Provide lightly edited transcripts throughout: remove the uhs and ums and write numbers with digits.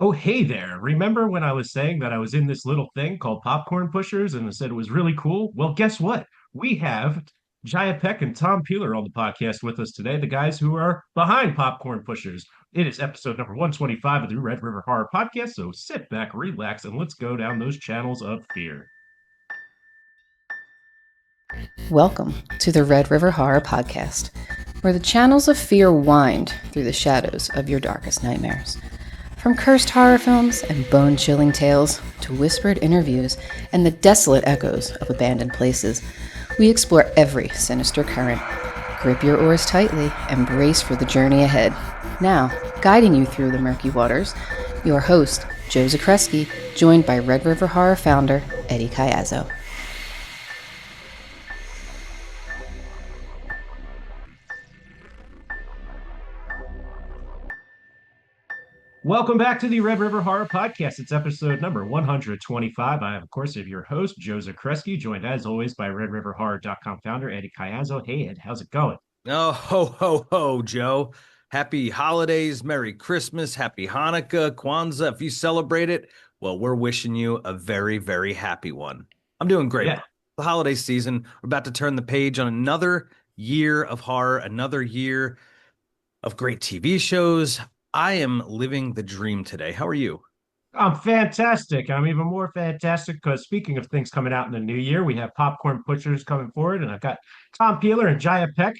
Oh, hey there. Remember when I was saying that I was in this little thing called Popcorn Pushers and I said it was really cool? Well, guess what? We have Jiah Peck and Thom on the podcast with us today, the guys who are behind Popcorn Pushers. It is episode number 125 of the Red River Horror Podcast, so sit back, relax, and let's go down those channels of fear. Welcome to the Red River Horror Podcast, where the channels of fear wind through the shadows of your darkest nightmares. From cursed horror films and bone-chilling tales to whispered interviews and the desolate echoes of abandoned places, we explore every sinister current. Grip your oars tightly and brace for the journey ahead. Now, guiding you through the murky waters, your host, Joe Zakrzewski, joined by Red River Horror founder, Eddie Caiazzo. Welcome back to the Red River Horror Podcast. It's episode number 125. I am, of course, your host, Joe Zakrzewski, joined as always by RedRiverHorror.com founder Eddie Caiazzo. Hey, Ed, how's it going? Oh, ho, ho, ho, Joe. Happy holidays, Merry Christmas, Happy Hanukkah, Kwanzaa. If you celebrate it, well, we're wishing you a very, very happy one. I'm doing great. Yeah. The holiday season, we're about to turn the page on another year of horror, another year of great TV shows. I am living the dream today. How are you? I'm fantastic. I'm even more fantastic because speaking of things coming out in the new year, we have Popcorn Pushers coming forward, and I've got Thom and Jiah Peck,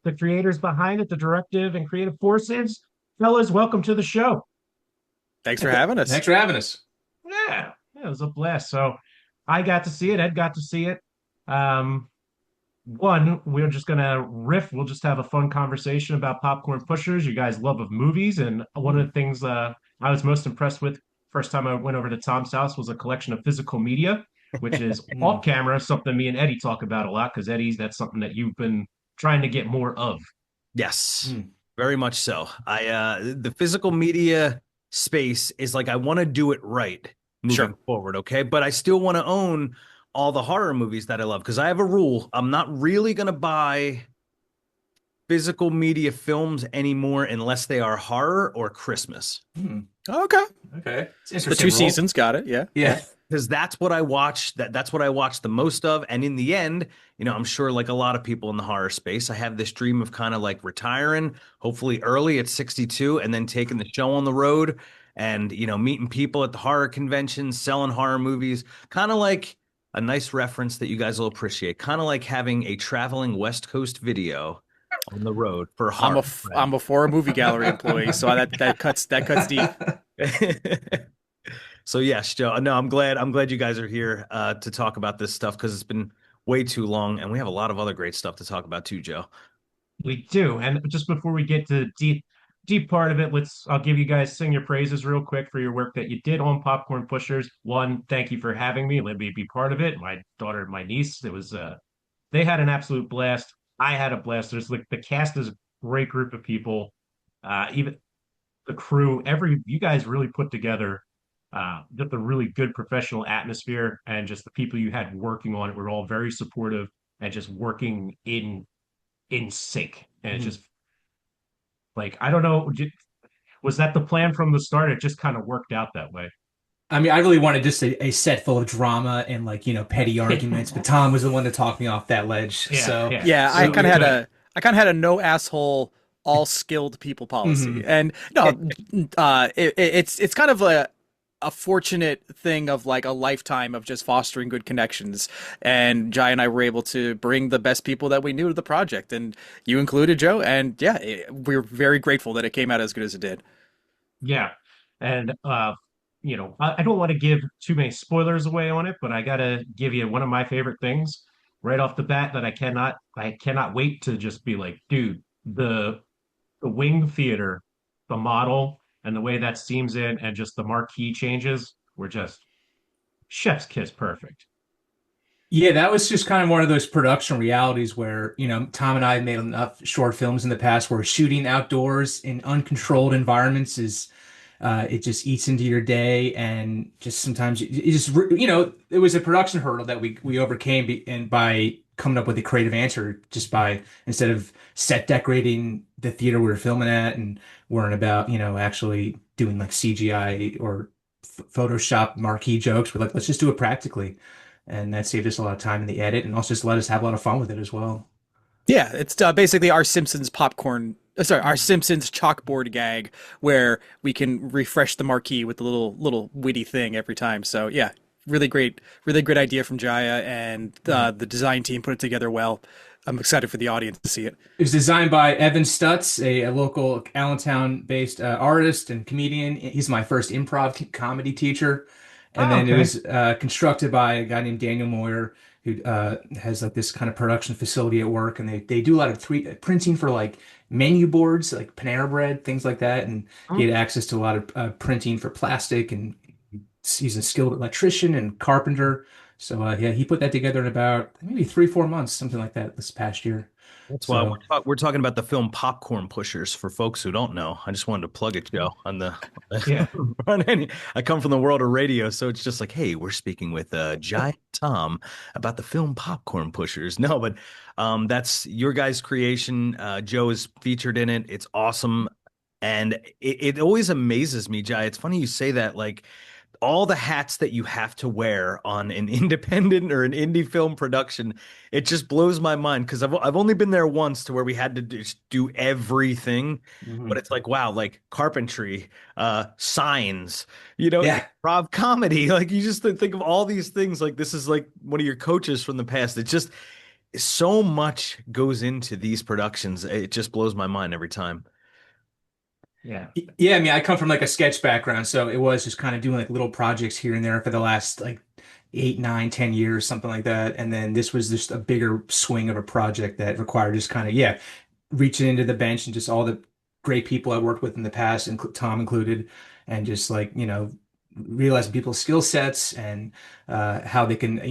the creators behind it, the directive and creative forces. Fellas, welcome to the show. Thanks for having us. Thanks for having us. Yeah, it was a blast. So I got to see it. Ed got to see it. Um, One, we're just gonna riff. We'll just have a fun conversation about Popcorn Pushers. You guys' love of movies, and one of the things I was most impressed with first time I went over to Thom's house was a collection of physical media, which is off camera, something me and Eddie talk about a lot because Eddie's that's something that you've been trying to get more of. Yes, very much so. The physical media space is like I want to do it right moving forward, okay? But I still want to own all the horror movies that I love because I have a rule. I'm not really going to buy physical media films anymore unless they are horror or Christmas. Okay. Okay. It's The two seasons, got it. Yeah. Yeah. Because that's what I watch. That's what I watch the most of. And in the end, I'm sure like a lot of people in the horror space, I have this dream of kind of like retiring, hopefully early at 62, and then taking the show on the road and, meeting people at the horror conventions, selling horror movies, kind of like a nice reference that you guys will appreciate, kind of like having a traveling West Coast video on the road for horror. I'm a former movie gallery employee, so that cuts deep. So yes, Joe. No, I'm glad you guys are here to talk about this stuff because it's been way too long, and we have a lot of other great stuff to talk about too, Joe. We do, and just before we get to deep part of it, I'll give you guys sing your praises real quick for your work that you did on Popcorn Pushers. One, thank you for having me. Let me be part of it. My daughter and my niece, it was they had an absolute blast. I had a blast. There's like the cast is a great group of people. Even the crew, you guys really put together just a really good professional atmosphere, and just the people you had working on it were all very supportive and just working in sync. And it's just like, I don't know, was that the plan from the start? It just kind of worked out that way. I mean, I really wanted just a set full of drama and petty arguments, but Thom was the one to talk me off that ledge. Yeah, I kind of had a no asshole, all skilled people policy, and no, it's kind of a fortunate thing of like a lifetime of just fostering good connections. And Jiah and I were able to bring the best people that we knew to the project, and you included, Joe. And yeah, we're very grateful that it came out as good as it did. Yeah. And, I don't want to give too many spoilers away on it, but I got to give you one of my favorite things right off the bat that I cannot wait to just be like, dude, the wing theater, the model, and the way that seams in and just the marquee changes were just chef's kiss perfect. Yeah, that was just kind of one of those production realities where, Thom and I have made enough short films in the past where shooting outdoors in uncontrolled environments is it just eats into your day, and just sometimes you just it was a production hurdle that we overcame and by coming up with a creative answer, just by instead of set decorating the theater we were filming at and worrying about actually doing like CGI or Photoshop marquee jokes. We're like, let's just do it practically. And that saved us a lot of time in the edit and also just let us have a lot of fun with it as well. Yeah, it's basically our Simpsons popcorn. Sorry, our Simpsons chalkboard gag where we can refresh the marquee with a little witty thing every time. So yeah, really great idea from Jiah, and the design team put it together well. I'm excited for the audience to see it. It was designed by Evan Stutz, a local Allentown-based artist and comedian. He's my first improv comedy teacher. And Oh, then it okay. was constructed by a guy named Daniel Moyer, who has like this kind of production facility at work, and they do a lot of printing for like menu boards, like Panera Bread, things like that. And he had access to a lot of printing for plastic, and he's a skilled electrician and carpenter. So yeah, he put that together in about maybe 3, 4 months, something like that, this past year. That's why So we're talking about the film Popcorn Pushers for folks who don't know. I just wanted to plug it, Joe, on the Yeah. on any. I come from the world of radio, so it's just like, hey, we're speaking with Jiah Thom about the film Popcorn Pushers. No, but that's your guys' creation. Joe is featured in it. It's awesome, and it always amazes me, Jiah. It's funny you say that, like all the hats that you have to wear on an independent or an indie film production, it just blows my mind because I've only been there once to where we had to do everything, but mhm. it's like wow, like carpentry, signs, Yeah. improv comedy, like you just think of all these things like this is like one of your coaches from the past. It just so much goes into these productions. It just blows my mind every time. Yeah. Yeah, I mean, I come from like a sketch background, so it was just kind of doing like little projects here and there for the last like 8, 9, 10 years, something like that. And then this was just a bigger swing of a project that required just kind of, yeah, reaching into the bench and just all the great people I worked with in the past, and Tom included, and just like, realizing people's skill sets and how they can,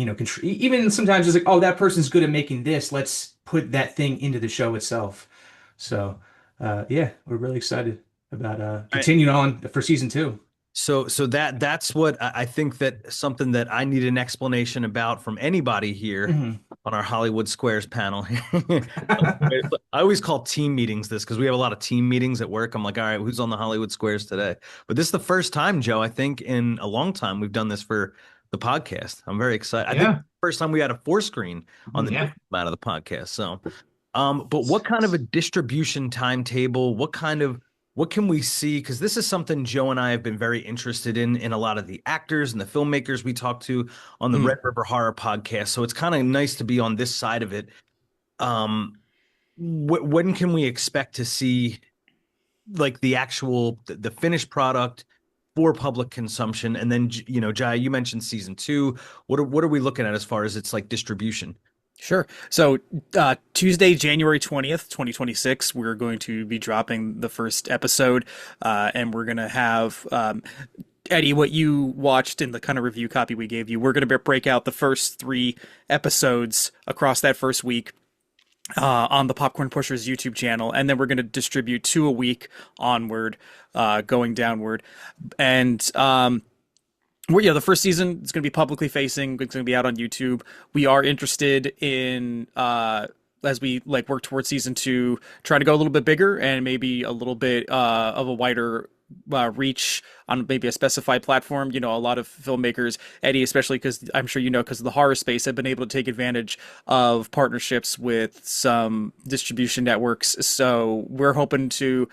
even sometimes it's like, oh, that person's good at making this. Let's put that thing into the show itself. So, yeah, we're really excited about continuing on for season two. So that's what I think that something that I need an explanation about from anybody here Mhm. on our Hollywood Squares panel. I always call team meetings this because we have a lot of team meetings at work. I'm like, all right, who's on the Hollywood Squares today? But this is the first time, Joe, I think in a long time we've done this for the podcast. I'm very excited. I think Yeah. first time we had a 4 screen on the Yeah. out of the podcast. So but what kind of a distribution timetable? What can we see? Because this is something Joe and I have been very interested in a lot of the actors and the filmmakers we talk to on the Mm. Red River Horror podcast. So it's kind of nice to be on this side of it. Um, when can we expect to see like the actual the finished product for public consumption? And then Jiah, you mentioned season two. What are we looking at as far as its like distribution? Sure. So Tuesday, January 20th, 2026, we're going to be dropping the first episode, and we're going to have Eddie, what you watched in the kind of review copy we gave you. We're going to break out the first 3 episodes across that first week on the Popcorn Pushers YouTube channel, and then we're going to distribute 2 a week onward, going downward. And the first season is going to be publicly facing. It's going to be out on YouTube. We are interested in, as we like work towards season 2, trying to go a little bit bigger and maybe a little bit of a wider reach on maybe a specified platform. A lot of filmmakers, Eddie, especially because I'm sure because of the horror space, have been able to take advantage of partnerships with some distribution networks. So we're hoping to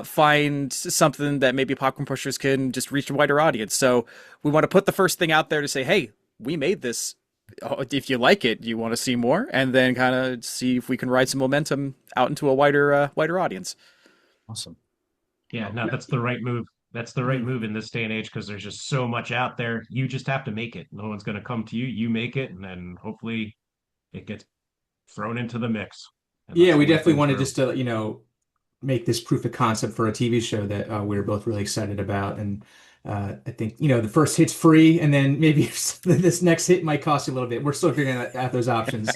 find something that maybe Popcorn Pushers can just reach a wider audience. So we want to put the first thing out there to say, hey, we made this. If you like it, you want to see more, and then kind of see if we can ride some momentum out into a wider audience. Awesome. Yeah. No, that's the right move. That's the right Mhm. move in this day and age because there's just so much out there. You just have to make it. No one's going to come to you. You make it, and then hopefully it gets thrown into the mix. And Yeah, that's the we way definitely things wanted grow. just to, make this proof of concept for a TV show that we were both really excited about. And I think, the first hit's free, and then maybe this next hit might cost you a little bit. We're still figuring out those options.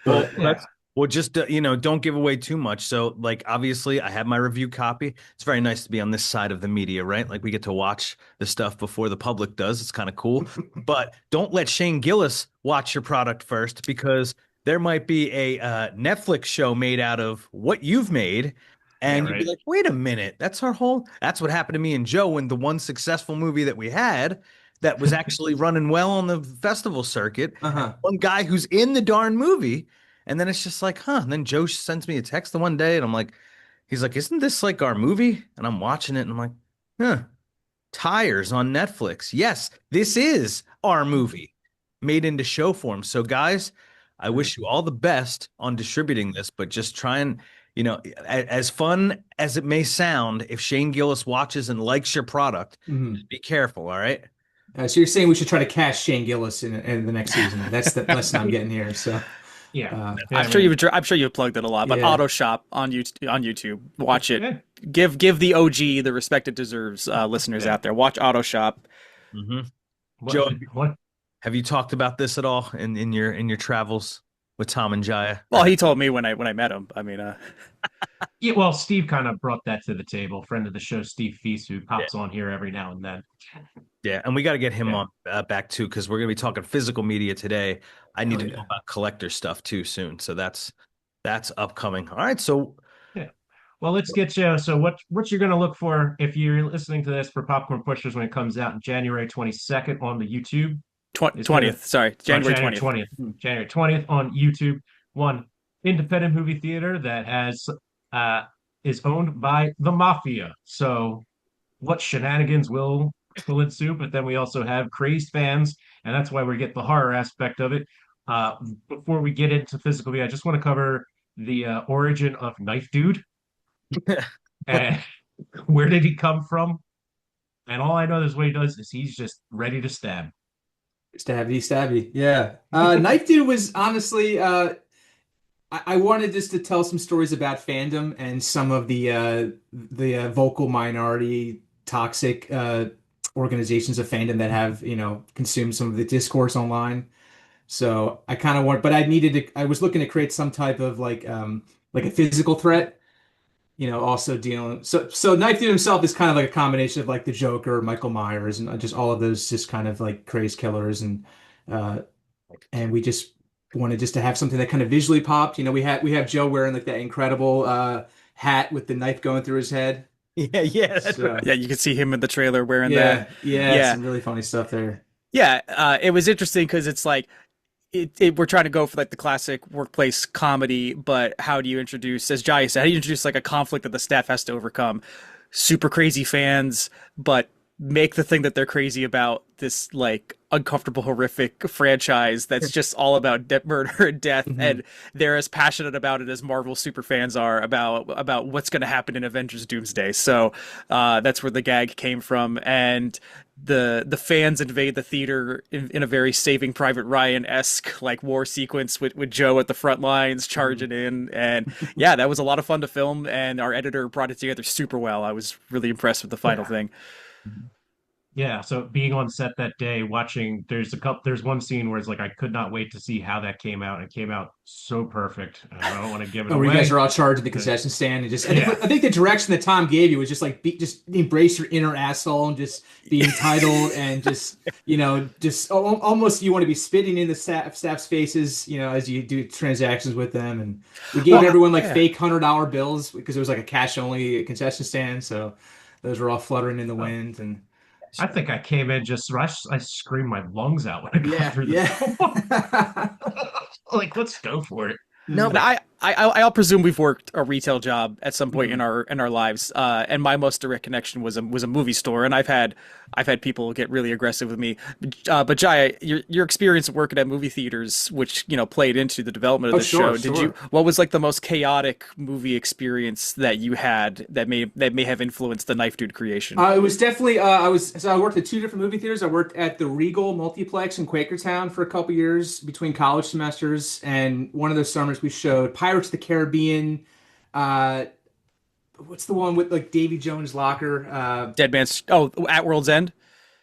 Well, But Yeah. just don't give away too much. So, like, obviously, I have my review copy. It's very nice to be on this side of the media, right? Like, we get to watch the stuff before the public does. It's kind of cool. But don't let Shane Gillis watch your product first, because there might be a Netflix show made out of what you've made, Yeah, And you'd be right. like, wait a minute, that's what happened to me and Joe when the one successful movie that we had that was actually running well on the festival circuit. Uh-huh. One guy who's in the darn movie. And then it's just like, huh. And then Joe sends me a text the one day and I'm like, he's like, isn't this like our movie? And I'm watching it and I'm like, huh, Tires on Netflix. Yes, this is our movie made into show form. So guys, I wish you all the best on distributing this, but just try and as fun as it may sound, if Shane Gillis watches and likes your product, Mhm. be careful, all right? So you're saying we should try to cast Shane Gillis in the next season? That's the lesson I'm getting here. So, Yeah. uh, Yeah, I I'm sure mean, you've plugged it a lot, but yeah. Auto Shop on YouTube, watch it. yeah, Give the OG the respect it deserves, listeners yeah. out there. Watch Auto Shop. Mm-hmm. What, Joe, what? have you talked about this at all in your travels with Thom and Jiah? Well, he told me when I met him. I mean, Yeah, well, Steve kind of brought that to the table. Friend of the show, Steve Feast, who pops on here every now and then. Yeah, and we got to get him Yeah. on back too because we're gonna be talking physical media today. I need Oh, to yeah. know about collector stuff too soon, so that's upcoming. All right, so Yeah. Well, let's get you. So, what you're going to look for if you're listening to this for Popcorn Pushers when it comes out in January 22nd on the YouTube is going to 20th. Sorry, January 20th. January 20th on YouTube. One independent movie theater that has uh is owned by the mafia. So what shenanigans will ensue? But then we also have crazed fans, and that's why we get the horror aspect of it. Uh, Before we get into physical media, I just want to cover the origin of Knife Dude and where did he come from? And all I know is what he does is he's just ready to stab. Stabby, stabby. Yeah. Knife Dude was honestly, I wanted just to tell some stories about fandom and some of the vocal minority toxic organizations of fandom that have, consumed some of the discourse online. So I kind of want, but I was looking to create some type of like a physical threat, also dealing. So Knife Dude himself is kind of like a combination of like the Joker, Michael Myers, and just all of those just kind of like crazed killers, uh, and we just wanted just to have something that kind of visually popped. We have Joe wearing like that incredible hat with the knife going through his head. yeah, that's So right. Yeah, you can see him in the trailer wearing that. yeah, Yeah, some really funny stuff there. yeah. It was interesting because it's like we're trying to go for like the classic workplace comedy, but how do you introduce, as Jai said, how do you introduce like a conflict that the staff has to overcome? Super crazy fans, but make the thing that they're crazy about this like uncomfortable, horrific franchise that's just all about murder and death, Mhm. and they're as passionate about it as Marvel super fans are about what's going to happen in Avengers Doomsday. So that's where the gag came from, and the fans invade the theater in a very Saving Private Ryan-esque like war sequence with Joe at the front lines charging in, and yeah, that was a lot of fun to film, and our editor brought it together super well. I was really impressed with the final Yeah. thing. Yeah, so being on set that day, watching, there's one scene where it's like I could not wait to see how that came out. It came out so perfect. I don't want to give it Oh, where you guys away. are all charged at the But concession stand and just, yeah, I think the direction that Tom gave you was just like, just embrace your inner asshole and just be entitled and just, almost you want to be spitting in the staff's faces, as you do transactions with them. And we gave Well, everyone like yeah. fake $100 bills because it was like a cash only concession stand. So those were all fluttering in the Oh, wind and I think I came in just I screamed my lungs out when I got yeah, through the door. yeah. Like, let's go for it. No, And I'll presume we've worked a retail job at some point Mhm. in our lives. And my most direct connection was a movie store, and I've had people get really aggressive with me. But Jai, your experience working at movie theaters, which played into the development of Oh, the sure, show, did sure. you? What was like the most chaotic movie experience that you had that may have influenced the Knife Dude creation? It was definitely I worked at two different movie theaters. I worked at the Regal Multiplex in Quakertown for a couple years between college semesters, and one of those summers we showed Pirates of the Caribbean. Uh, what's the one with like Davy Jones' Locker? Dead Man's At World's End.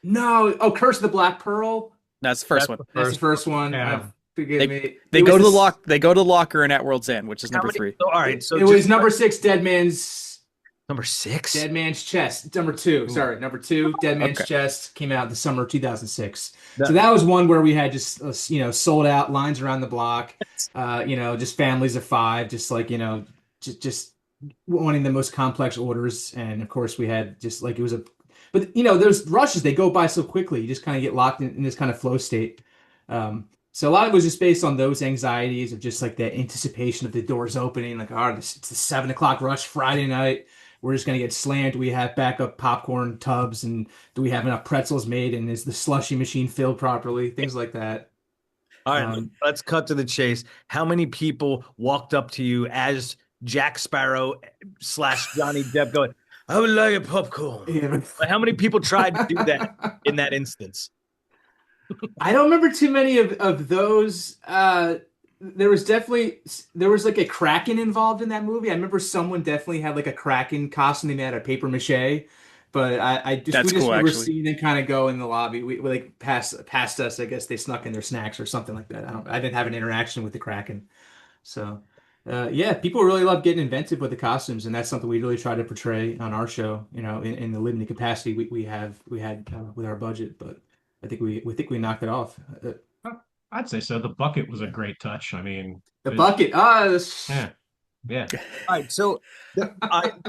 No, oh, Curse of the Black Pearl. That's the first that's one. the That's the first. first one. Yeah. Forgive me. They It go was to the this- lock. They go to the locker in At World's End, which is How number many- 3. So, all right, so It just was number 6, number 6. Dead Man's Chest. Number 2, sorry, number 2, Dead Man's Okay. Chest came out in the summer of 2006. That- So that was one where we had just sold out lines around the block. Just families of 5, just like just wanting the most complex orders, and of course we had just like it was a. But those rushes they go by so quickly. You just kind of get locked in this kind of flow state. So a lot of it was just based on those anxieties of just like the anticipation of the doors opening. Like, oh, it's the 7 o'clock rush Friday night. We're just gonna get slammed. Do we have backup popcorn tubs, and do we have enough pretzels made? And is the slushy machine filled properly? Things like that. All right, Um, let's cut to the chase. How many people walked up to you as Jack Sparrow slash Johnny Depp going, I would like a popcorn? yeah. Like, how many people tried to do that in that instance? I don't remember too many of those. There was like a Kraken involved in that movie. I remember someone definitely had like a Kraken costume they made out of paper mache. But I just we That's just cool, remember actually. seeing them kind of go in the lobby. We like past us. I guess they snuck in their snacks or something like that. I didn't have an interaction with the Kraken. So yeah, people really love getting inventive with the costumes, and that's something we really try to portray on our show. In the limited capacity we had with our budget, but I think we think we knocked it off. I'd say so. The bucket was a great touch. I mean, The bucket. yeah, yeah. All right, so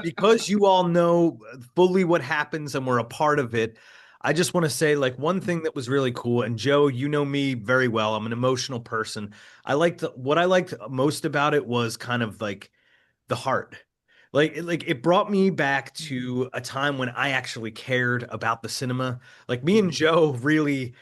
because you all know fully what happens and we're a part of it, I just want to say like one thing that was really cool. And Joe, you know me very well. I'm an emotional person. What I liked most about it was kind of like the heart. Like it brought me back to a time when I actually cared about the cinema. Like me and Joe really,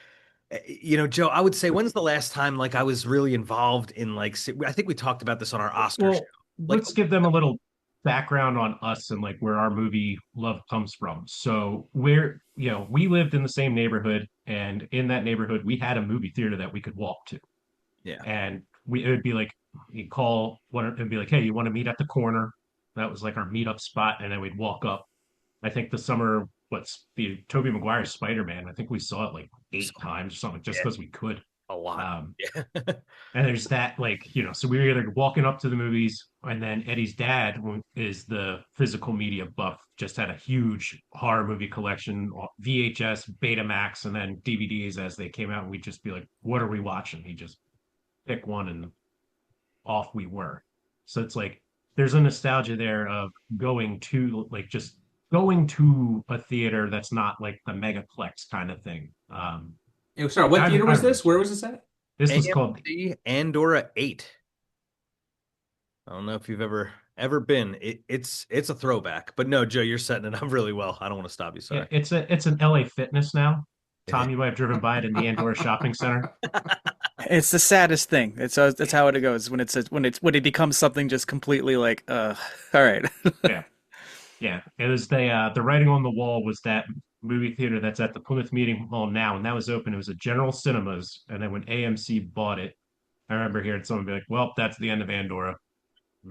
Joe, I would say when's the last time like I was really involved in like I think we talked about this on our Oscar show. Well, Like let's give them a little background on us and like where our movie love comes from. So we lived in the same neighborhood, and in that neighborhood, we had a movie theater that we could walk to. yeah. And it would be like, you call one, it'd be like, hey, you want to meet at the corner? That was like our meetup spot. And then we'd walk up. I think the summer, what's the Tobey Maguire Spider-Man? I think we saw it like 8 times or something just Yeah, because we could. a lot. Um, Yeah. and there's that, like, so we were either walking up to the movies, and then Eddie's dad, who is the physical media buff, just had a huge horror movie collection, VHS, Betamax, and then DVDs as they came out. And we'd just be like, what are we watching? He just pick one and off we were. So it's like there's a nostalgia there of going to like just going to a theater that's not like the megaplex kind of thing. Sorry, what theater I was remember this? Where was this at? this was called AMC Andorra 8. I don't know if you've ever been. It's a throwback. But no, Joe, you're setting it up really well. I don't want to stop you. Sorry. it's an LA Fitness now. It is. Tom, you might have driven by it in the Andorra Shopping Center. It's the saddest thing. That's how it goes when when it becomes something just completely like, all right. Yeah, yeah. It was the writing on the wall was that movie theater that's at the Plymouth Meeting Hall now, and that was open. It was a General Cinemas, and then when AMC bought it, I remember hearing someone be like, "Well, that's the end of Andorra."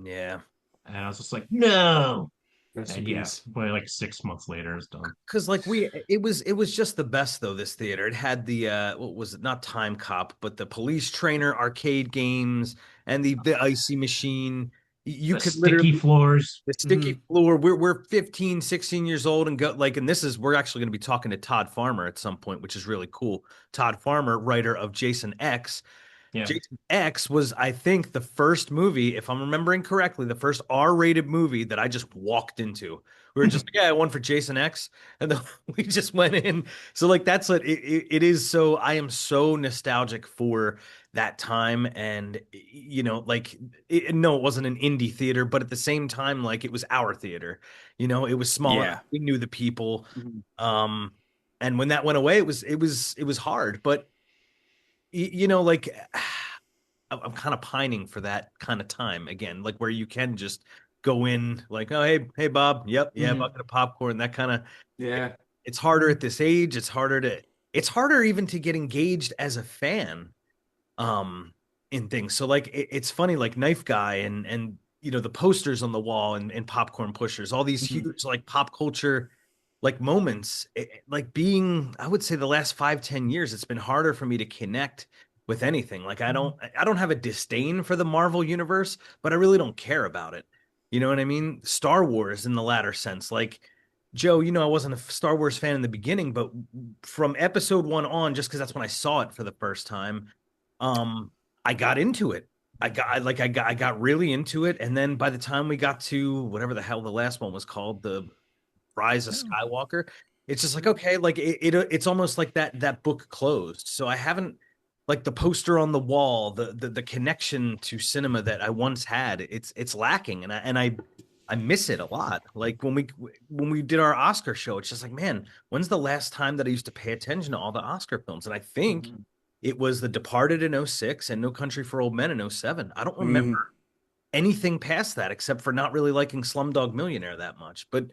Yeah. And I was just like, no. Rest in And yeah, peace. but like 6 months later, it's done. Because like it was just the best though, this theater. It had the what was it, not Time Cop, but the police trainer arcade games and the icy machine. You The could sticky literally floors. the sticky floor. We're 15, 16 years old and go like, and we're actually going to be talking to Todd Farmer at some point, which is really cool. Todd Farmer, writer of Jason X. Yeah. Jason X was, I think, the first movie, if I'm remembering correctly, the first R-rated movie that I just walked into. We were just like, yeah, one for Jason X, and then we just went in. So like that's what it is. So I am so nostalgic for that time, and like no, it wasn't an indie theater, but at the same time, like it was our theater. It was small. Yeah. We knew the people. Mhm. And when that went away, it was hard, but like I'm kind of pining for that kind of time again, like where you can just go in like, oh, hey, Bob. Yep. Yeah. Mhm. Bucket of popcorn, that kind of, Yeah. it's harder at this age. It's harder even to get engaged as a fan, in things. So like, it's funny, like Knife Guy and, the posters on the wall and popcorn pushers, all these Mhm. huge, like pop culture, like moments, like I would say the last 5-10 years, it's been harder for me to connect with anything. Like I don't have a disdain for the Marvel universe, but I really don't care about it. You know what I mean? Star Wars in the latter sense. Like Joe, I wasn't a Star Wars fan in the beginning, but from episode 1 on, just because that's when I saw it for the first time, I got into it. I got really into it, and then by the time we got to whatever the hell the last one was called, the Rise of Skywalker, it's just like, okay, like it's almost like that book closed. So I haven't, like, the poster on the wall, the connection to cinema that I once had, it's lacking, and I miss it a lot. Like when we did our Oscar show, it's just like, man, when's the last time that I used to pay attention to all the Oscar films? And I think it was The Departed in '06 and No Country for Old Men in '07. I don't remember anything past that except for not really liking Slumdog Millionaire that much. But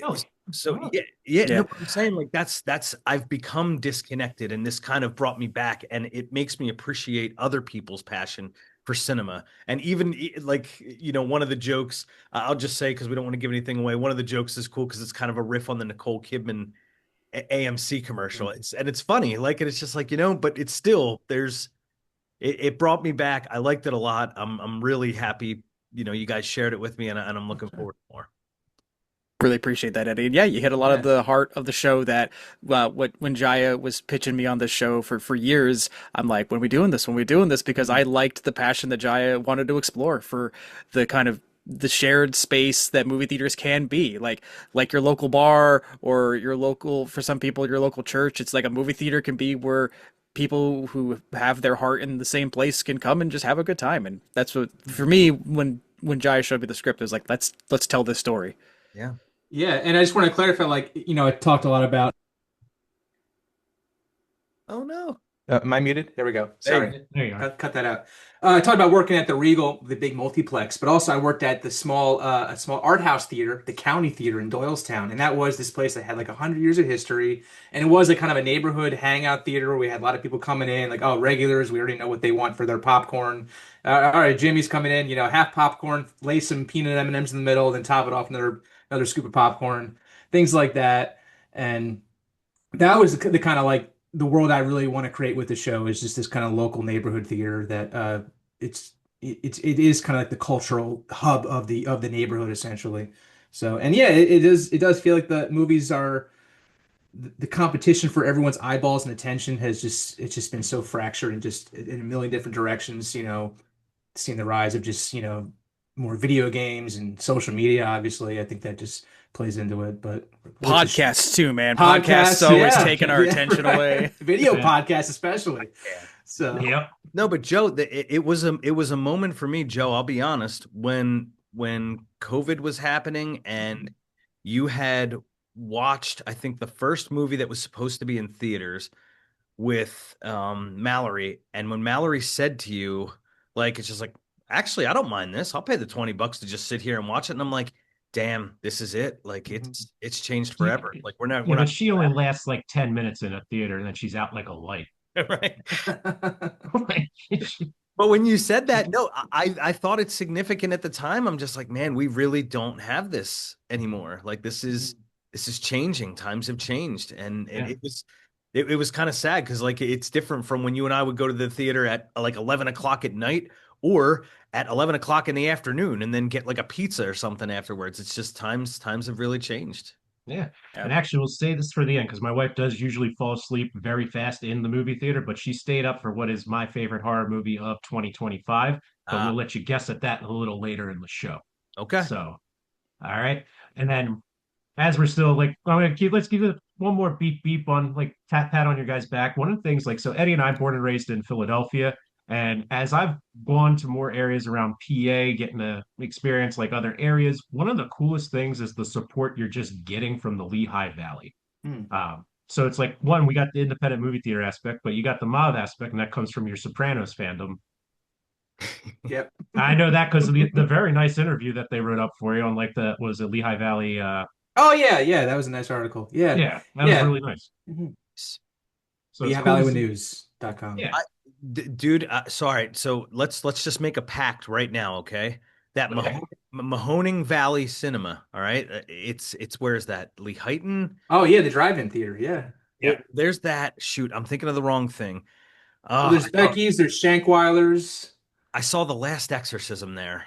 Really? so Wow. yeah, no, but I'm saying, like, that's I've become disconnected, and this kind of brought me back, and it makes me appreciate other people's passion for cinema. And even like, one of the jokes, I'll just say, because we don't want to give anything away, one of the jokes is cool because it's kind of a riff on the Nicole Kidman AMC commercial. It's funny, like, and it's just like, but it's still, it brought me back. I liked it a lot. I'm really happy, you guys shared it with me, and I'm looking forward to more. Really appreciate that, Eddie. And yeah, you hit a lot of the heart of the show that, when Jiah was pitching me on this show for years, I'm like, when we doing this? When we doing this? Because I liked the passion that Jiah wanted to explore for the kind of the shared space that movie theaters can be, like your local bar, or your local, for some people, your local church. It's like a movie theater can be where people who have their heart in the same place can come and just have a good time. And that's what, for me, when Jiah showed me the script, it was like, let's tell this story. Yeah. Yeah, and I just want to clarify, like, I talked a lot about. Oh no. Am I muted? There we go. Sorry. There you are. Cut that out. I talked about working at the Regal, the big multiplex, but also I worked at the small art house theater, the County Theater in Doylestown, and that was this place that had like 100 years of history, and it was a kind of a neighborhood hangout theater where we had a lot of people coming in, like, oh, regulars, we already know what they want for their popcorn. All right, Jimmy's coming in, half popcorn, lay some peanut M&Ms in the middle, then top it off another scoop of popcorn, things like that, and that was the kind of, like, the world I really want to create with the show is just this kind of local neighborhood theater that it is kind of like the cultural hub of the neighborhood essentially. So, and yeah, it does feel like the movies are the competition for everyone's eyeballs and attention it's just been so fractured and just in a million different directions, seeing the rise of just, more video games and social media, obviously. I think that just plays into it. But podcasts too, man. Podcasts always taking our attention away. Video podcasts, especially. So Yep. No, but Joe, it was a moment for me, Joe. I'll be honest, when COVID was happening and you had watched, I think, the first movie that was supposed to be in theaters with Mallory, and when Mallory said to you, like, it's just like, actually, I don't mind this. I'll pay the $20 to just sit here and watch it. And I'm like, damn, this is it. Like, it's changed forever. Like, we're not. But she only lasts like 10 minutes in a theater, and then she's out like a light. Right. But when you said that, no, I thought it's significant at the time. I'm just like, man, we really don't have this anymore. Like, this is changing. Times have changed, and it was kind of sad because, like, it's different from when you and I would go to the theater at like 11 o'clock at night or at 11 o'clock in the afternoon and then get like a pizza or something afterwards. It's just times have really changed. Yeah. And actually, we'll say this for the end because my wife does usually fall asleep very fast in the movie theater, but she stayed up for what is my favorite horror movie of 2025. But we'll let you guess at that a little later in the show. Okay. So, all right. And then as we're still like, let's give it one more beep on, like, pat on your guys' back. One of the things, like, so Eddie and I born and raised in Philadelphia. And as I've gone to more areas around PA, getting to experience like other areas, one of the coolest things is the support you're just getting from the Lehigh Valley. So it's like, one, we got the independent movie theater aspect, but you got the mob aspect, and that comes from your Sopranos fandom. Yep. I know that because of the very nice interview that they wrote up for you on, like, was a Lehigh Valley. Oh yeah, that was a nice article. Yeah, that was really nice. So LehighValleyNews.com. Yeah. Dude, sorry. So let's just make a pact right now, okay? That Mahoning Valley Cinema, all right? It's where is that? Lehighton? Oh yeah, the drive-in theater. Yeah. There's that. Shoot, I'm thinking of the wrong thing. There's Becky's. There's Shankweiler's. I saw The Last Exorcism there.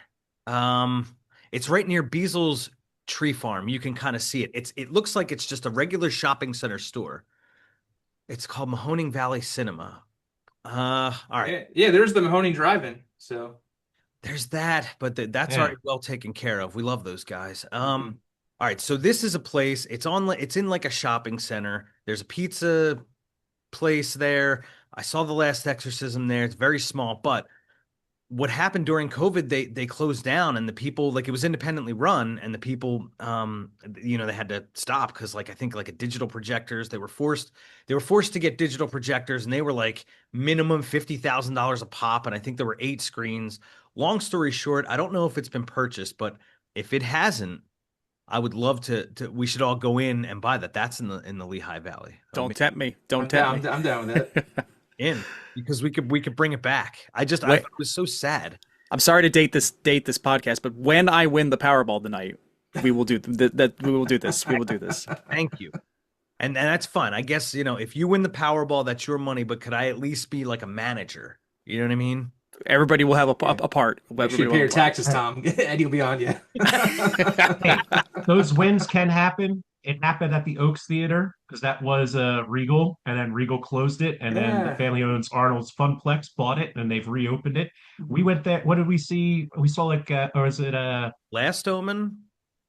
It's right near Beasel's Tree Farm. You can kind of see it. It looks like it's just a regular shopping center store. It's called Mahoning Valley Cinema. All right. Yeah, there's the Mahoning Drive-In. So There's that, but that's Yeah. already well taken care of. We love those guys. mhm. All right, so this is a place. It's in like a shopping center. There's a pizza place there. I saw The Last Exorcism there. It's very small, but what happened during COVID, they closed down, and the people, like, it was independently run, and the people they had to stop because, like, I think like a digital projectors, they were forced to get digital projectors, and they were like minimum $50,000 a pop, and I think there were 8 screens. Long story short, I don't know if it's been purchased, but if it hasn't, I would love to we should all go in and buy that. That's in the Lehigh Valley. Don't tempt me. Don't I'm tempt down. me. I'm down with it. In because we could bring it back. I Wait, was so sad. I'm sorry to date this podcast, but when I win the Powerball tonight, we will do that. We will do this. We will do this. Thank you. And that's fine. I guess, if you win the Powerball, that's your money, but could I at least be like a manager? You know what I mean? Everybody will have a part. Make sure you pay your taxes, Tom. Eddie will be on you. Hey, those wins can happen. It happened at the Oaks Theater because that was Regal, and then Regal closed it, and then the Yeah. family owns Arnold's Funplex bought it, and they've reopened it. We went there. What did we see? We saw like, or is it Last Omen?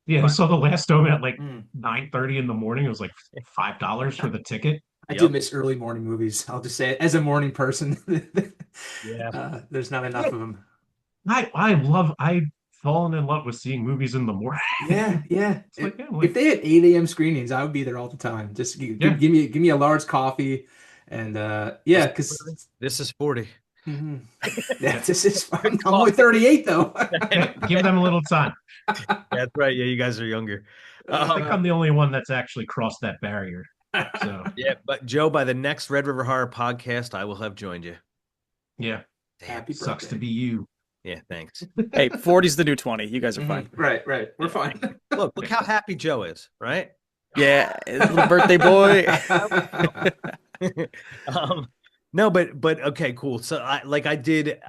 yeah, we saw the last Omen at like Mm. 9:30 in the morning. It was like $5 for the ticket. I do Yep. miss early morning movies. I'll just say it. As a morning person, Yeah. there's not enough of them. I've fallen in love with seeing movies in the morning. Yeah, yeah. It's like, yeah, If they had 8 a.m. screenings, I would be there all the time. Just Yeah. give me a large coffee, and yeah, because This is 40. yeah, this is fun. I'm only 38 though. yeah, give them a little time. That's right. Yeah, you guys are younger. I think I'm the only one that's actually crossed that barrier. So Yeah, but Joe, by the next Red River Horror podcast, I will have joined you. yeah, Damn. Happy sucks birthday. to be you. Yeah, thanks. Hey, 40's the new 20. You guys are fine. Right, right. We're fine. Look how happy Joe is, right? Yeah, little birthday boy. No, but okay, cool. So I did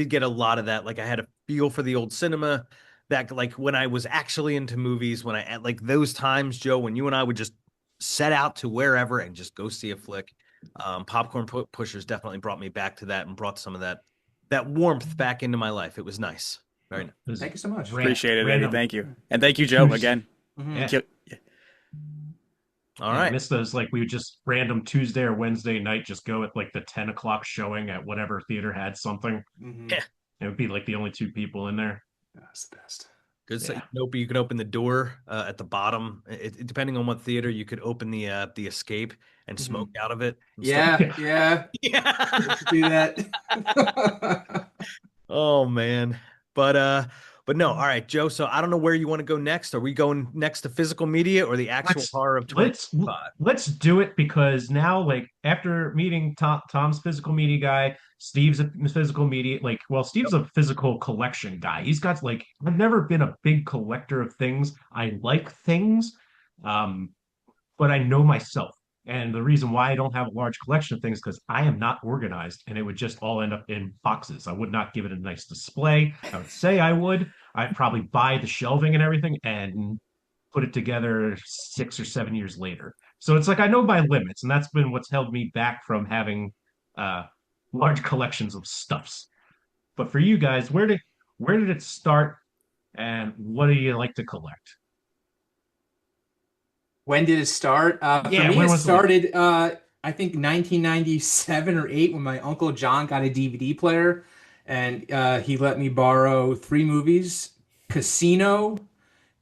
get a lot of that. Like, I had a feel for the old cinema, that, like, when I was actually into movies, when I, like, those times, Joe, when you and I would just set out to wherever and just go see a flick. Popcorn Pushers definitely brought me back to that and brought some of that warmth back into my life. It was nice. Very nice. It was Thank you so much. Appreciate it, Eddie. random. Thank you. And thank you, Joe, again. Mhm. Yeah. All I right. miss those. Like, we would just random Tuesday or Wednesday night just go at like the 10 o'clock showing at whatever theater had something. Mhm. Yeah. It would be like the only two people in there. That's the best. Good. So Yeah. you could open the door at the bottom. Depending on what theater, you could open the escape and Mhm. smoke out of it. and Yeah, stuff. yeah. Yeah. Let's do that. Oh man. But no. All right, Joe. So I don't know where you want to go next. Are we going next to physical media or the actual Let's- horror of Let's 2025? let's do it because now, like, after meeting Tom's physical media guy, Steve's a physical media, like, well, Steve's a physical collection guy. He's got, like, I've never been a big collector of things. I like things, but I know myself. And the reason why I don't have a large collection of things because I am not organized, and it would just all end up in boxes. I would not give it a nice display. I would say I would. I'd probably buy the shelving and everything and put it together 6 or 7 years later. So it's like I know my limits, and that's been what's held me back from having uh, large collections of stuffs. But for you guys, where did it start, and what do you like to collect? When did it start? Yeah, For me, when it was it? started, I think 1997 or 8 when my Uncle John got a DVD player, and he let me borrow 3 movies: Casino,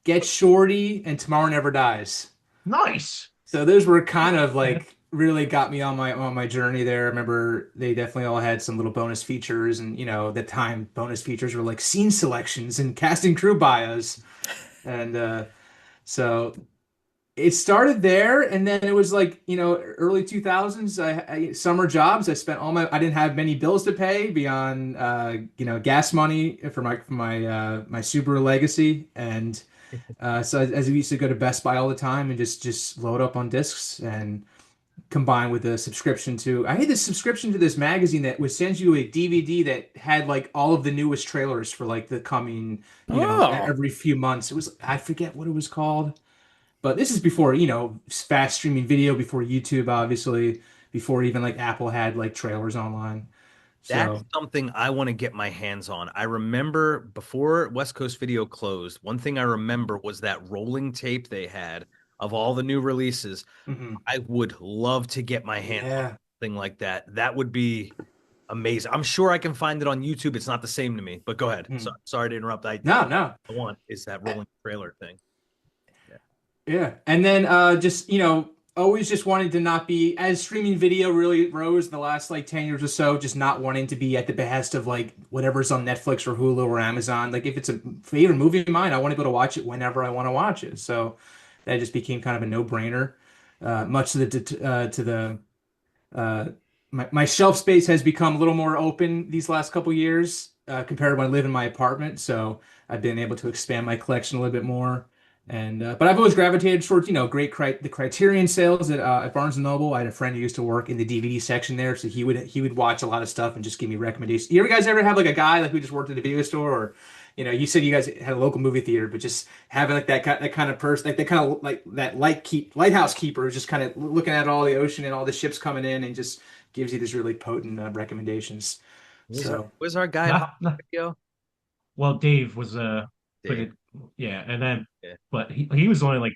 Get Shorty, and Tomorrow Never Dies. Nice. So those were kind of like really got me on my journey there. I remember they definitely all had some little bonus features, and at the time bonus features were like scene selections and casting crew bios, and so it started there, and then it was like early 2000s. I summer jobs. I spent I didn't have many bills to pay beyond gas money for my Subaru Legacy, and so as we used to go to Best Buy all the time and just load up on discs and combine with a subscription to. I had this subscription to this magazine that would send you a DVD that had like all of the newest trailers for like the coming every few months. It was, I forget what it was called. But this is before, fast streaming video, before YouTube, obviously, before even like Apple had like trailers online. That's So, something I want to get my hands on. I remember before West Coast Video closed, one thing I remember was that rolling tape they had of all the new releases. mhm. I would love to get my hands on Yeah. something like that. That would be amazing. I'm sure I can find it on YouTube. It's not the same to me, but go ahead. So Mhm. sorry to interrupt. No, no. I want is that rolling trailer thing. Yeah. Yeah. And then just, always just wanting to not be as streaming video really rose in the last like 10 years or so, just not wanting to be at the behest of like whatever's on Netflix or Hulu or Amazon. Like if it's a favorite movie of mine, I want to be able to watch it whenever I want to watch it. So that just became kind of a no-brainer. Much to the uh, my shelf space has become a little more open these last couple years compared to when I live in my apartment. So I've been able to expand my collection a little bit more. And but I've always gravitated towards the Criterion sales at Barnes and Noble. I had a friend who used to work in the DVD section there, so he would watch a lot of stuff and just give me recommendations. You guys ever have like a guy like who just worked at a video store, or you said you guys had a local movie theater, but just having like that kind of person, like that kind of like that lighthouse keeper who's just kind of looking at all the ocean and all the ships coming in and just gives you these really potent recommendations. So Who's our guy at Hot Not, not, Video? well, Dave was but Dave. it, yeah, and then Yeah. but he was only like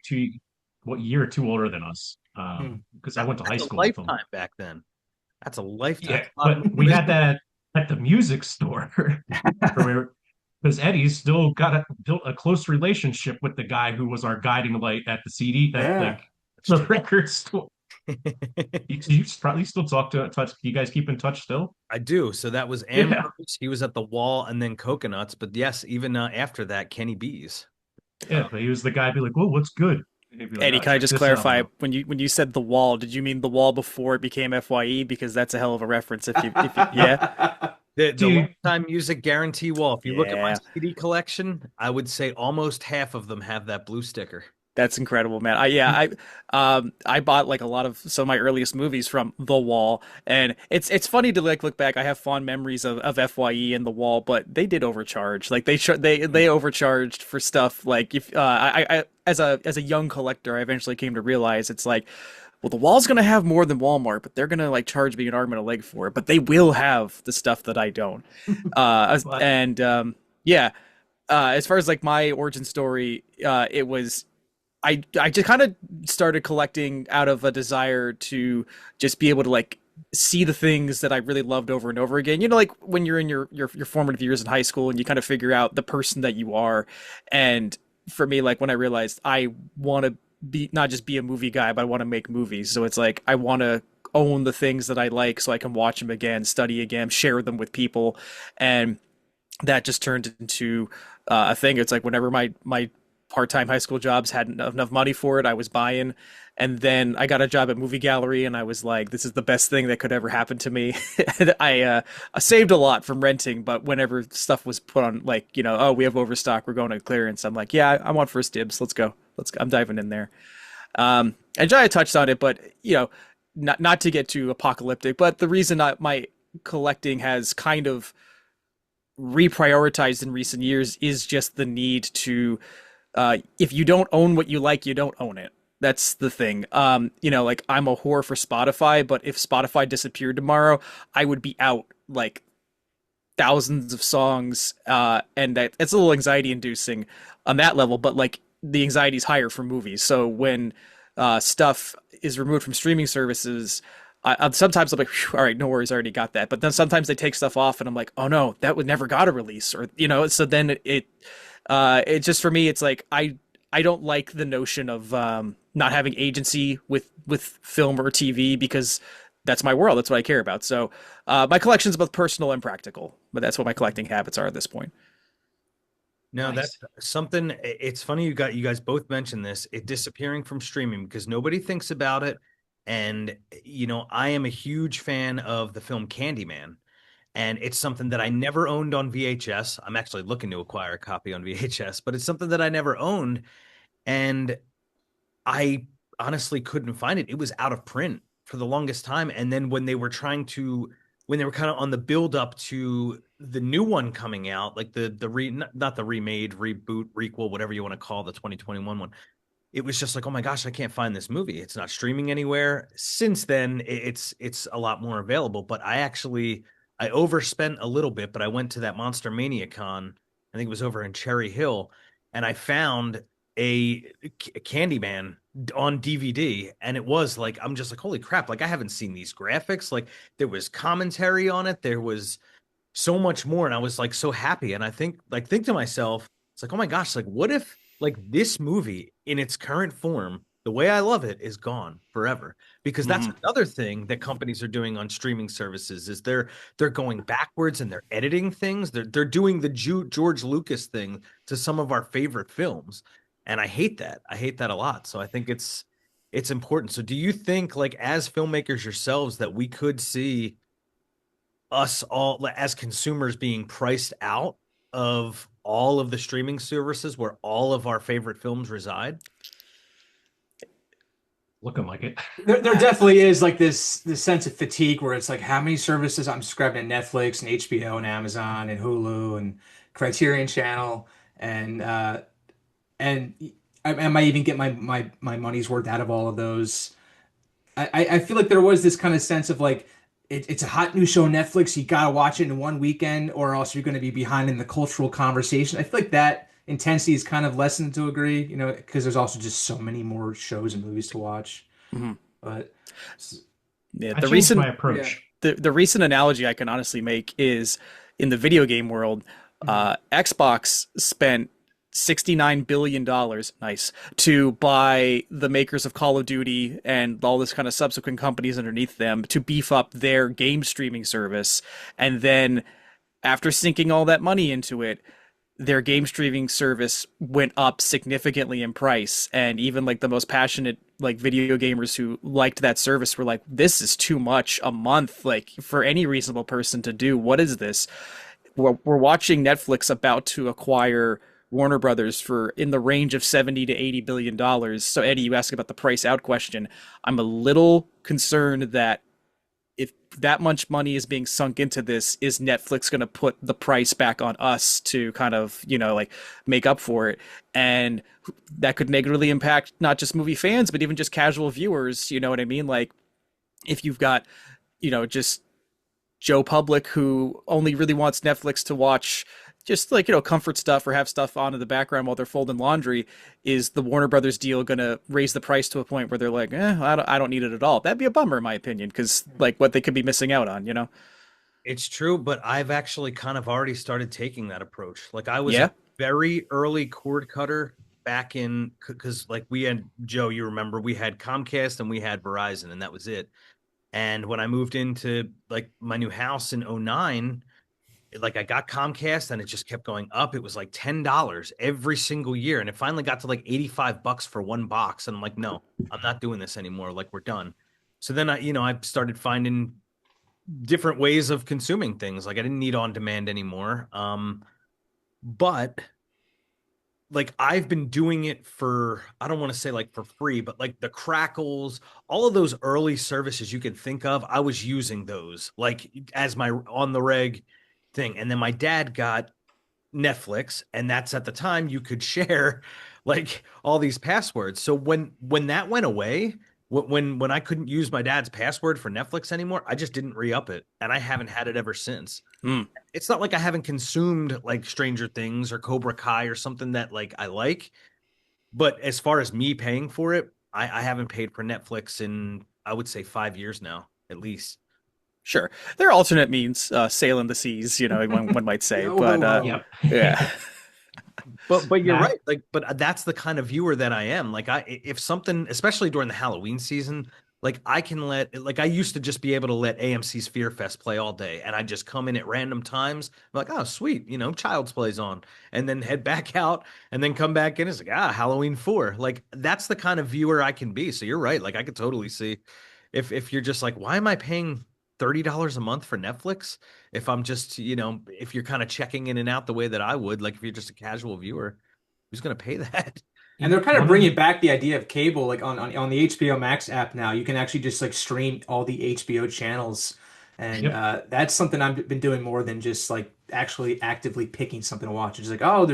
what year or two older than us. hmm. Because I went to high That's a school with him. lifetime back then. That's a lifetime. Yeah, That's a lot of but we movies. had that at the music store where we were because Eddie's still built a close relationship with the guy who was our guiding light at the CD that Yeah. like the record store. You probably still talk to touch. You guys keep in touch still? I do. So that was Yeah, Ambrose. He was at the Wall, and then Coconuts. But yes, even after that, Kenny B's. yeah. But he was the guy. Be like, "Well, what's good?" And he'd be like, Eddie, "Oh, can I check just this out, clarify bro." when you said the wall, did you mean the wall before it became FYE? Because that's a hell of a reference. If you yeah, The Dude, lifetime music guarantee wall. If you look at my yeah. CD collection, I would say almost half of them have that blue sticker. That's incredible, man. I bought like a lot of some of my earliest movies from The Wall, and it's funny to like look back. I have fond memories of FYE and The Wall, but they did overcharge. Like they overcharged for stuff. Like if I as a young collector, I eventually came to realize it's like, well, The Wall's gonna have more than Walmart, but they're gonna like charge me an arm and a leg for it. But they will have the stuff that I don't. but And yeah. As far as like my origin story, it was I just kind of started collecting out of a desire to just be able to like see the things that I really loved over and over again. You know, like when you're in your formative years in high school and you kind of figure out the person that you are. And for me, like when I realized I want to be not just be a movie guy, but I want to make movies. So it's like I want to own the things that I like so I can watch them again, study again, share them with people. And that just turned into a thing. It's like whenever my part-time high school jobs had enough money for it, I was buying. And then I got a job at movie gallery, and I was like, "This is the best thing that could ever happen to me." I saved a lot from renting, but whenever stuff was put on, like oh, we have overstock, we're going to clearance. I'm like, "Yeah, I want first dibs. Let's go. Let's go. I'm diving in there." And Jiah touched on it, but not to get too apocalyptic, but the reason my collecting has kind of reprioritized in recent years is just the need to if you don't own what you like, you don't own it. That's the thing. Like I'm a whore for Spotify, but if Spotify disappeared tomorrow, I would be out like thousands of songs, and that it's a little anxiety inducing on that level, but like the anxiety is higher for movies. So when stuff is removed from streaming services, sometimes I'm like, all right, no worries, I already got that. But then sometimes they take stuff off, and I'm like, oh no, that would never got a release, or So then it just for me, it's like I don't like the notion of not having agency with film or TV because that's my world. That's what I care about. So my collection's both personal and practical, but that's what my collecting habits are at this point. No, nice. that's something. It's funny you guys both mentioned this. It disappearing from streaming because nobody thinks about it. And I am a huge fan of the film Candyman, and it's something that I never owned on VHS. I'm actually looking to acquire a copy on VHS, but it's something that I never owned, and I honestly couldn't find it. It was out of print for the longest time. And then when they were kind of on the build up to the new one coming out, like not the remade, reboot, requel, whatever you want to call the 2021 one, it was just like, oh my gosh, I can't find this movie. It's not streaming anywhere. Since then, it's a lot more available. But I actually I overspent a little bit, but I went to that Monster Mania con. I think it was over in Cherry Hill, and I found a Candyman on DVD, and it was like I'm just like, holy crap! Like I haven't seen these graphics. Like there was commentary on it. There was so much more, and I was like so happy. And I think to myself, it's like, oh my gosh, like what if like this movie in its current form, the way I love it, is gone forever? Because that's another thing that companies are doing on streaming services is they're going backwards and they're editing things. They're doing the George Lucas thing to some of our favorite films, and I hate that. I hate that a lot. So I think it's important. So do you think like as filmmakers yourselves that we could see us all as consumers being priced out of all of the streaming services where all of our favorite films reside? Looking like it. There definitely is like this sense of fatigue where it's like how many services I'm subscribing to Netflix and HBO and Amazon and Hulu and Criterion Channel and and I might even get my money's worth out of all of those. I feel like there was this kind of sense of like it's a hot new show on Netflix. You gotta watch it in one weekend, or else you're going to be behind in the cultural conversation. I feel like that intensity is kind of lessened to a degree, you know, because there's also just so many more shows and movies to watch. Mm-hmm. But Yeah, I the changed my recent approach. the recent analogy I can honestly make is in the video game world, Xbox spent $69 billion, nice, to buy the makers of Call of Duty and all this kind of subsequent companies underneath them to beef up their game streaming service. And then after sinking all that money into it, their game streaming service went up significantly in price. And even like the most passionate like video gamers who liked that service were like, this is too much a month, like for any reasonable person to do. What is this? We're watching Netflix about to acquire Warner Brothers for in the range of 70 to 80 billion dollars. So Eddie, you asked about the price out question. I'm a little concerned that if that much money is being sunk into this, is Netflix going to put the price back on us to kind of, you know, like make up for it? And that could negatively impact not just movie fans, but even just casual viewers. You know what I mean? Like if you've got, you know, just Joe Public who only really wants Netflix to watch just like, you know, comfort stuff or have stuff on in the background while they're folding laundry, is the Warner Brothers deal going to raise the price to a point where they're like, I don't need it at all? That'd be a bummer, in my opinion, because like what they could be missing out on, you know? It's true, but I've actually kind of already started taking that approach. Like I was Yeah. a very early cord cutter back in because like we had Joe, you remember we had Comcast and we had Verizon, and that was it. And when I moved into like my new house in '09, like I got Comcast and it just kept going up. It was like $10 every single year. And it finally got to like 85 bucks for one box. And I'm like, no, I'm not doing this anymore. Like we're done. So then I started finding different ways of consuming things. Like I didn't need on demand anymore. But like I've been doing it for, I don't want to say like for free, but like the Crackles, all of those early services you can think of, I was using those like as my on the reg thing. And then my dad got Netflix, and that's at the time you could share like all these passwords. So when that went away, when I couldn't use my dad's password for Netflix anymore, I just didn't re-up it, and I haven't had it ever since. Mm. It's not like I haven't consumed like Stranger Things or Cobra Kai or something that like I like, but as far as me paying for it, I haven't paid for Netflix in I would say 5 years now, at least. Sure. There are alternate means, sailing the seas, you know, one might say, Oh, but wow. Yep. yeah. But you're Nah. right. Like, but that's the kind of viewer that I am. Like, if something, especially during the Halloween season, like I can like I used to just be able to let AMC's Fear Fest play all day, and I just come in at random times. I'm like, oh, sweet, you know, Child's Play's on, and then head back out, and then come back in. It's like, Halloween 4. Like that's the kind of viewer I can be. So you're right. Like I could totally see if you're just like, why am I paying $30 a month for Netflix if I'm just, you know, if you're kind of checking in and out the way that I would, like if you're just a casual viewer, who's going to pay that? And they're kind of One of bringing back the idea of cable, like on the HBO Max app now. You can actually just like stream all the HBO channels, and Yep. that's something I've been doing more than just like actually actively picking something to watch. It's like, oh,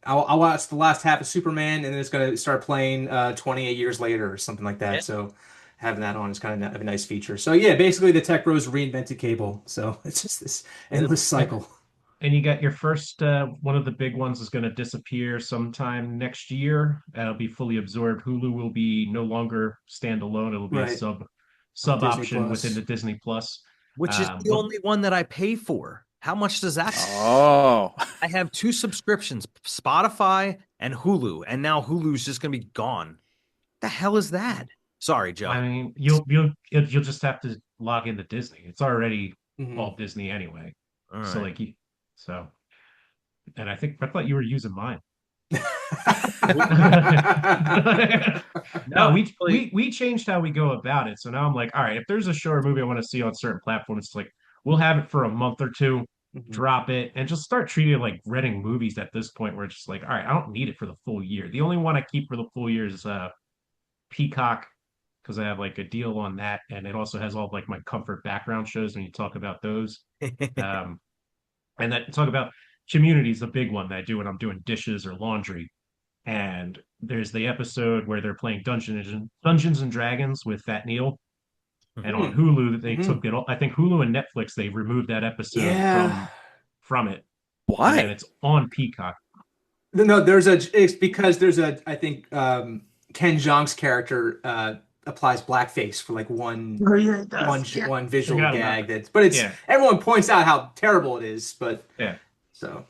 I'll watch the last half of Superman, and then it's gonna start playing 28 years later or something like Yeah. that. So having that on is kind of a nice feature. So yeah, basically the tech bros reinvented cable. So it's just this endless cycle. And you got your first one of the big ones is going to disappear sometime next year. It'll be fully absorbed. Hulu will be no longer standalone. It'll be a Right. On sub Disney option within Plus. the Disney Plus. Which is the What only one that I pay for. How much does that cost? Oh, I have two subscriptions, Spotify and Hulu, and now Hulu's just going to be gone. The hell is that? Sorry, Joe. I mean, you'll just have to log into Disney. It's already Mhm. all Disney anyway. All So right. so, and I thought you were using mine. No, No, actually, we changed how we go about it. So now I'm like, all right, if there's a show or movie I want to see on certain platforms, it's like we'll have it for a month or two, Mhm. drop it, and just start treating it like renting movies at this point where it's just like, all right, I don't need it for the full year. The only one I keep for the full year is Peacock because I have like a deal on that, and it also has all of, like my comfort background shows when you talk about those. Um, and that talk about Community is a big one that I do when I'm doing dishes or laundry. And there's the episode where they're playing Dungeons and Dragons with Fat Neil. And on Mhm. Hulu, they took Mhm. it. I think Hulu and Netflix they removed that episode Yeah. from it, and then why? it's on Peacock. No, it's because there's a I think Ken Jeong's character applies blackface for like Oh yeah, it does. Yeah, one visual forgot about gag that. that's but it's Yeah, everyone points out how terrible it is, but yeah, so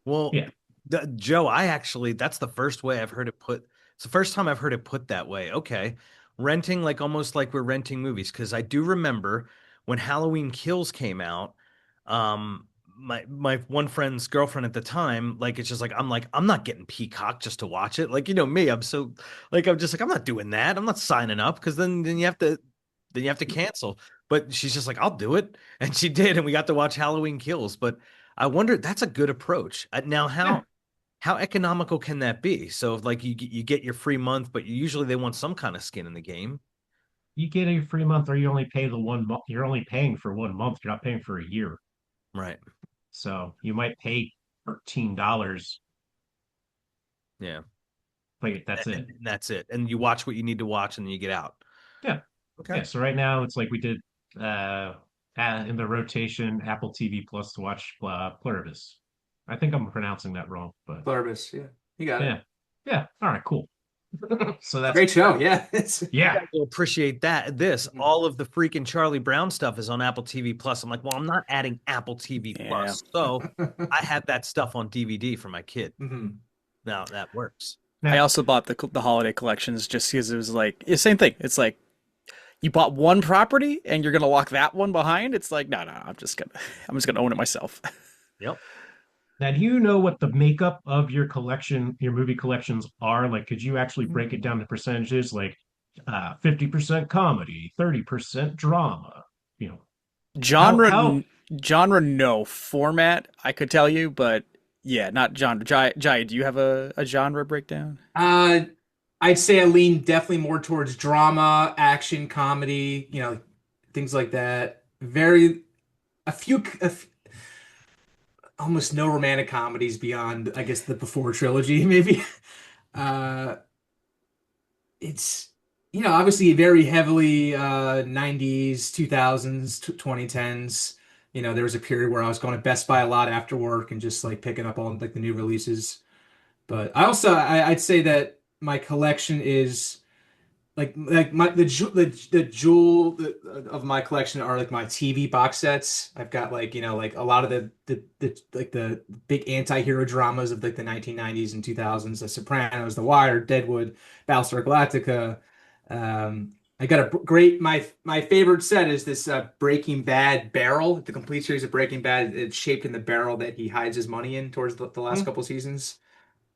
well, yeah. Joe, I actually, that's the first way I've heard it put. It's the first time I've heard it put that way. Okay. Renting, like almost like we're renting movies. Cause I do remember when Halloween Kills came out, my one friend's girlfriend at the time, like it's just like I'm not getting Peacock just to watch it. Like, you know me, I'm so like I'm just like I'm not doing that. I'm not signing up because then you have to cancel. But she's just like, I'll do it. And she did, and we got to watch Halloween Kills. But I wonder, that's a good approach. Now, Yeah. how economical can that be? So if like you get your free month, but usually they want some kind of skin in the game. You get a free month, or you only pay the 1 month. You're only paying for 1 month. You're not paying for a year. Right. So you might pay $13, Yeah. but that's And it. that's it. And you watch what you need to watch and then you get out. Yeah. Okay. Yeah. So right now it's like we did in the rotation Apple TV Plus to watch Pluribus. I think I'm pronouncing that wrong, but Pluribus, yeah, you got it. yeah. Yeah. All right, cool. So that's Great show, yeah. It's You yeah. guys will appreciate that. This, all of the freaking Charlie Brown stuff is on Apple TV Plus. I'm like, well, I'm not adding Apple TV Yeah. Plus. So I have that stuff on DVD for my kid. Mhm. Now that works. I Now, also bought the holiday collections just because it was like it's same thing. It's like you bought one property and you're gonna lock that one behind. It's like no, I'm just gonna own it myself. Yep. now, do you know what the makeup of your collection, your movie collections are? Like, could you actually break it down to percentages, like 50% comedy, 30% drama? You know, genre how genre no format I could tell you, but yeah, not genre. Jai, do you have a genre breakdown? Uh, I'd say I lean definitely more towards drama, action, comedy, things like that. Very a few, almost no romantic comedies beyond, I guess, the Before trilogy, maybe. Uh, it's obviously very heavily 90s, 2000s, 2010s. There was a period where I was going to Best Buy a lot after work and just like picking up all like the new releases. But I'd say that my collection is like my the jewel of my collection are like my TV box sets. I've got like like a lot of the like the big anti-hero dramas of like the 1990s and 2000s, The Sopranos, The Wire, Deadwood, Battlestar Galactica. I got a great my favorite set is this Breaking Bad barrel, the complete series of Breaking Bad. It's shaped in the barrel that he hides his money in towards the last couple seasons,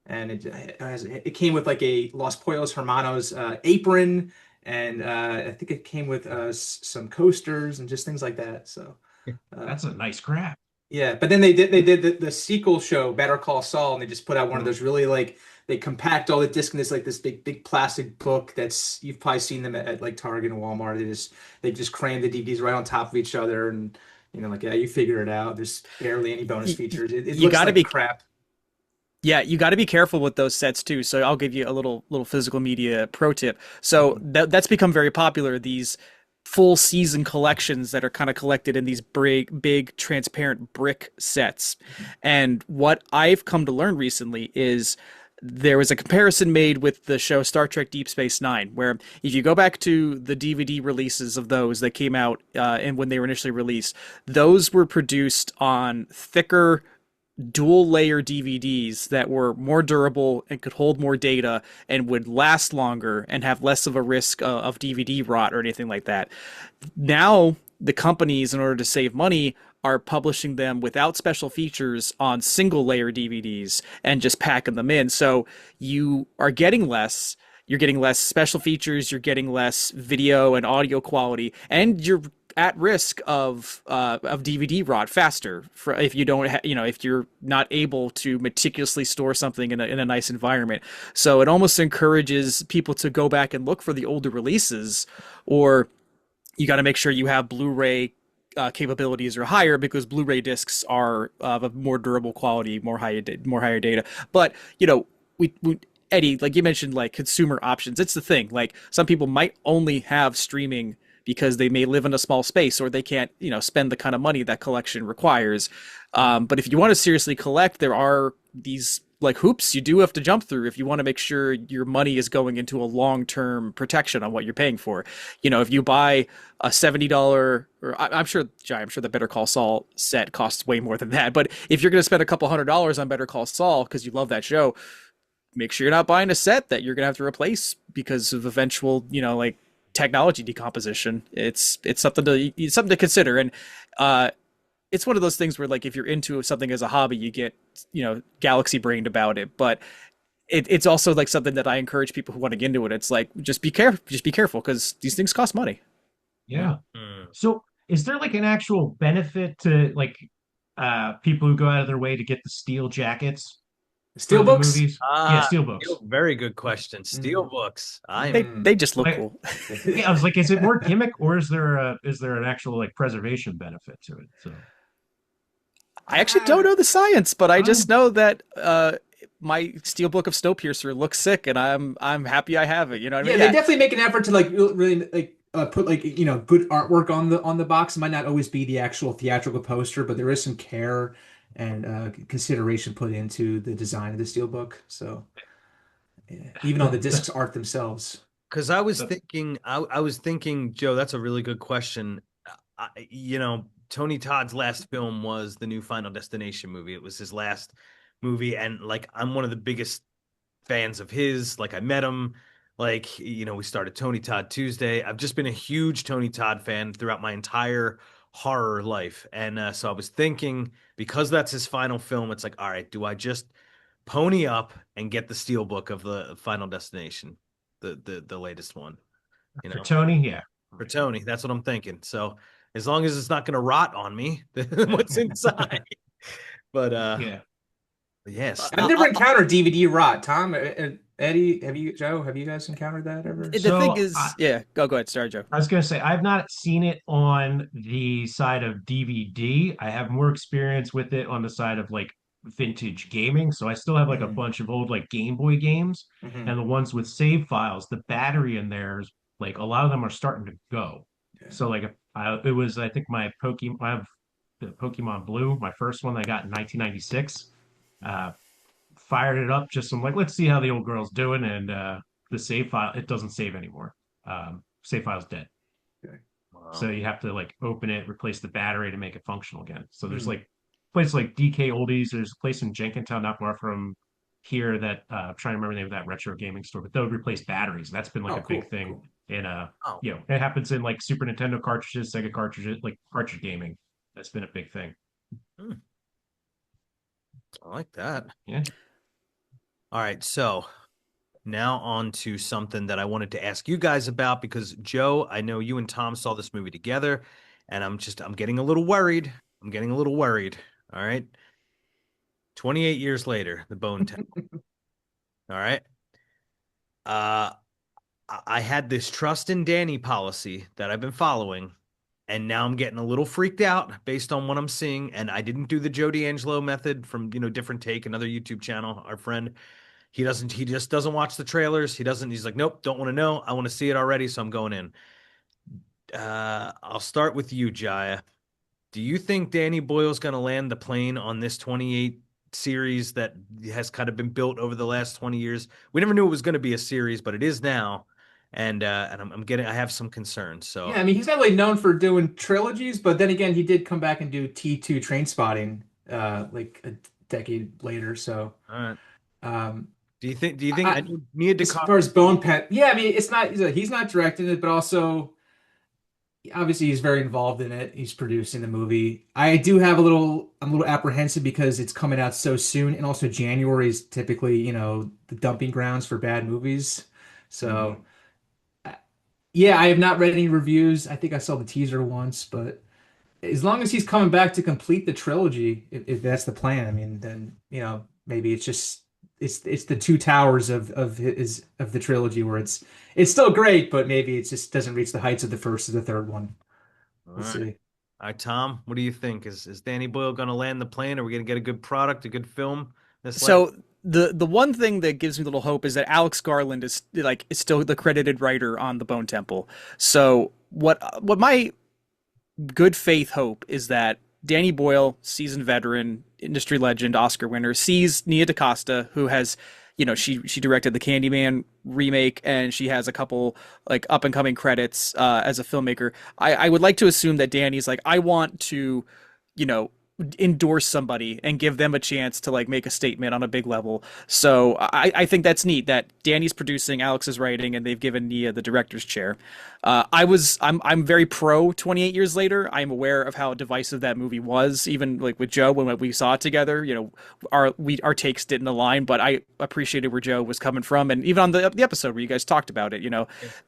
and it came with like a Los Pollos Hermanos apron, and I think it came with some coasters and just things like that. So uh, that's a nice grab. yeah, but then they did the sequel show Better Call Saul, and they just put out one of Mm. those really like they compact all the disc in this like this big plastic book that's you've probably seen them at like Target and Walmart. They just cram the DVDs right on top of each other, and like yeah, you figure it out. There's barely any bonus You, features. It you looks got to like be crap. Yeah, you got to be careful with those sets too. So I'll give you a little physical media pro tip. So that's become very popular. These full season collections that are kind of collected in these big transparent brick sets. And what I've come to learn recently is there was a comparison made with the show Star Trek Deep Space Nine, where if you go back to the DVD releases of those that came out and when they were initially released, those were produced on thicker dual layer DVDs that were more durable and could hold more data and would last longer and have less of a risk of DVD rot or anything like that. Now, the companies, in order to save money, are publishing them without special features on single layer DVDs and just packing them in. So you are getting less. You're getting less special features. You're getting less video and audio quality, and you're at risk of DVD rot faster for if you don't if you're not able to meticulously store something in a nice environment. So it almost encourages people to go back and look for the older releases, or you got to make sure you have Blu-ray capabilities are higher because Blu-ray discs are of a more durable quality, more higher data. But we Eddie, like you mentioned, like consumer options. It's the thing. Like some people might only have streaming because they may live in a small space or they can't, spend the kind of money that collection requires. But if you want to seriously collect, there are these like hoops you do have to jump through if you want to make sure your money is going into a long-term protection on what you're paying for. If you buy a $70, or I'm sure, Jiah, I'm sure the Better Call Saul set costs way more than that. But if you're going to spend a couple $100s on Better Call Saul because you love that show, make sure you're not buying a set that you're going to have to replace because of eventual, like technology decomposition. It's something to consider. And it's one of those things where like if you're into something as a hobby, you get galaxy brained about it. But it's also like something that I encourage people who want to get into it. It's like just be careful because these things cost money. Yeah. So is there like an actual benefit to like people who go out of their way to get the steel jackets for the Steelbooks? movies? Yeah, steel books. Very good question. Steel books. They just look Like, cool. yeah, I was like, is it more gimmick or is there an actual like preservation benefit to it? So I actually don't know the science, but I just know that my steelbook of Snowpiercer looks sick, and I'm happy I have it. You know what I Yeah, mean? they definitely make an effort to like really like put like good artwork on the box. It might not always be the actual theatrical poster, but there is some care and consideration put into the design of the steelbook. So yeah, even on the discs art themselves. Because I was thinking, I was thinking, Joe, that's a really good question. Tony Todd's last film was the new Final Destination movie. It was his last movie, and like I'm one of the biggest fans of his. Like I met him, like we started Tony Todd Tuesday. I've just been a huge Tony Todd fan throughout my entire horror life, and so I was thinking because that's his final film, it's like, all right, do I just pony up and get the steelbook of the Final Destination, the latest one? for Tony, yeah. For Tony, that's what I'm thinking. So as long as it's not going to rot on me, what's inside. But Yeah. yes, I've never encountered DVD rot. Tom, Eddie, Joe, have you guys encountered that ever? The So, thing is, yeah, go ahead, sorry, Joe. I was gonna say I've not seen it on the side of DVD. I have more experience with it on the side of like vintage gaming. So I still have like a bunch of old like Game Boy games, Mhm. and the ones with save files, the battery in there is like a lot of them are starting to go. So like it was I think my Pokemon I have the Pokemon Blue, my first one that I got in 1996. Uh, Fired it up just I'm like let's see how the old girl's doing, and the save file it doesn't save anymore. Save file's dead. Okay. wow. So you have to like open it, replace the battery to make it functional again. So there's like places like DK Oldies. There's a place in Jenkintown, not far from here, that I'm trying to remember the name of that retro gaming store, but they'll replace batteries. That's been like a big thing in it happens in like Super Nintendo cartridges, Sega cartridges, like cartridge gaming. That's been a big thing. I like that. Yeah. All right, so now on to something that I wanted to ask you guys about, because Joe, I know you and Thom saw this movie together, and I'm getting a little worried. All right. 28 years later, the Bone Temple. All right. I had this trust in Danny policy that I've been following, And now I'm getting a little freaked out based on what I'm seeing. And I didn't do the Joe D'Angelo method from, Different Take, another YouTube channel, our friend. He just doesn't watch the trailers. He's like, nope, don't want to know. I want to see it already. So I'm going in. I'll start with you, Jiah. Do you think Danny Boyle's going to land the plane on this 28 series that has kind of been built over the last 20 years? We never knew it was going to be a series, but it is now. And I have some concerns. So Yeah, I mean, he's not really known for doing trilogies, but then again, he did come back and do T2 Trainspotting, like a decade later. So, all right. um, Do you think I need as to far as Bone Pet, yeah, I mean, it's not he's not directing it, but also obviously he's very involved in it. He's producing the movie. I do have I'm a little apprehensive because it's coming out so soon, and also January is typically, the dumping grounds for bad movies. So. Yeah, I have not read any reviews. I think I saw the teaser once, but as long as he's coming back to complete the trilogy, if that's the plan, I mean, then maybe it's the two towers of the trilogy where it's still great, but maybe it just doesn't reach the heights of the first or the third one. We'll see. All right, Thom, what do you think? Is Danny Boyle going to land the plane? Are we going to get a good product, a good film? So the one thing that gives me a little hope is that Alex Garland is still the credited writer on the Bone Temple. So what my good faith hope is that Danny Boyle, seasoned veteran, industry legend, Oscar winner, sees Nia DaCosta, who has, she directed the Candyman remake, and she has a couple like up and coming credits as a filmmaker. I would like to assume that Danny's like, I want to, endorse somebody and give them a chance to like make a statement on a big level. So I think that's neat that Danny's producing, Alex is writing, and they've given Nia the director's chair. I'm very pro 28 Years Later. I'm aware of how divisive that movie was, even like with Joe when we saw it together. Our takes didn't align, but I appreciated where Joe was coming from, and even on the episode where you guys talked about it,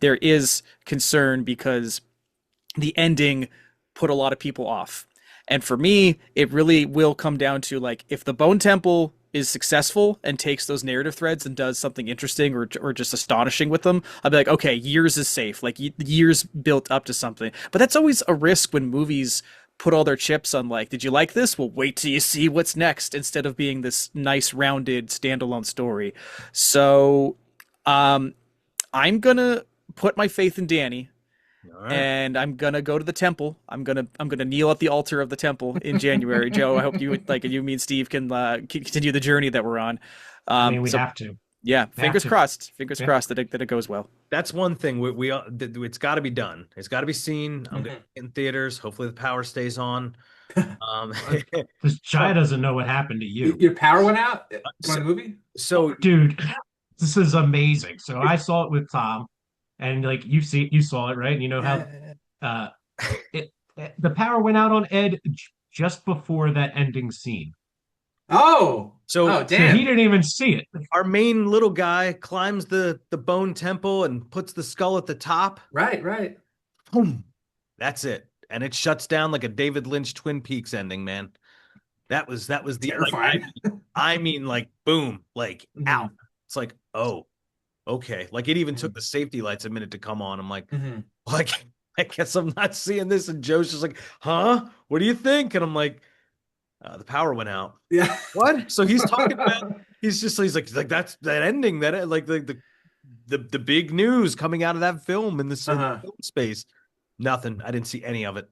there is concern because the ending put a lot of people off. And for me, it really will come down to like, if the Bone Temple is successful and takes those narrative threads and does something interesting or just astonishing with them, I'll be like, okay, Years is safe. Like Years built up to something. But that's always a risk when movies put all their chips on like, did you like this? Well, wait till you see what's next, instead of being this nice rounded standalone story. So I'm gonna put my faith in Danny. Right. And I'm gonna go to the temple. I'm gonna kneel at the altar of the temple in January. Joe, I hope you me and Steve can continue the journey that we're on. I mean, we have to. Yeah, fingers crossed. Fingers crossed that it goes well. That's one thing it's got to be done. It's got to be seen. I'm gonna be in theaters. Hopefully, the power stays on. Because Jiah doesn't know what happened to you. Your power went out during the movie. So, dude, this is amazing. So I saw it with Thom. And like you saw it, right? You know how the power went out on Ed just before that ending scene. Oh, so damn! So he didn't even see it. Our main little guy climbs the Bone Temple and puts the skull at the top. Right. Boom. That's it, and it shuts down like a David Lynch Twin Peaks ending, man. That was the terrifying. I mean, like boom, like out. It's like, oh. Okay, like it even took the safety lights a minute to come on. I'm like, like I guess I'm not seeing this. And Joe's just like, huh? What do you think? And I'm like, the power went out. Yeah. What? So he's talking about. He's like that's that ending that like the big news coming out of that film in the film space. Nothing. I didn't see any of it.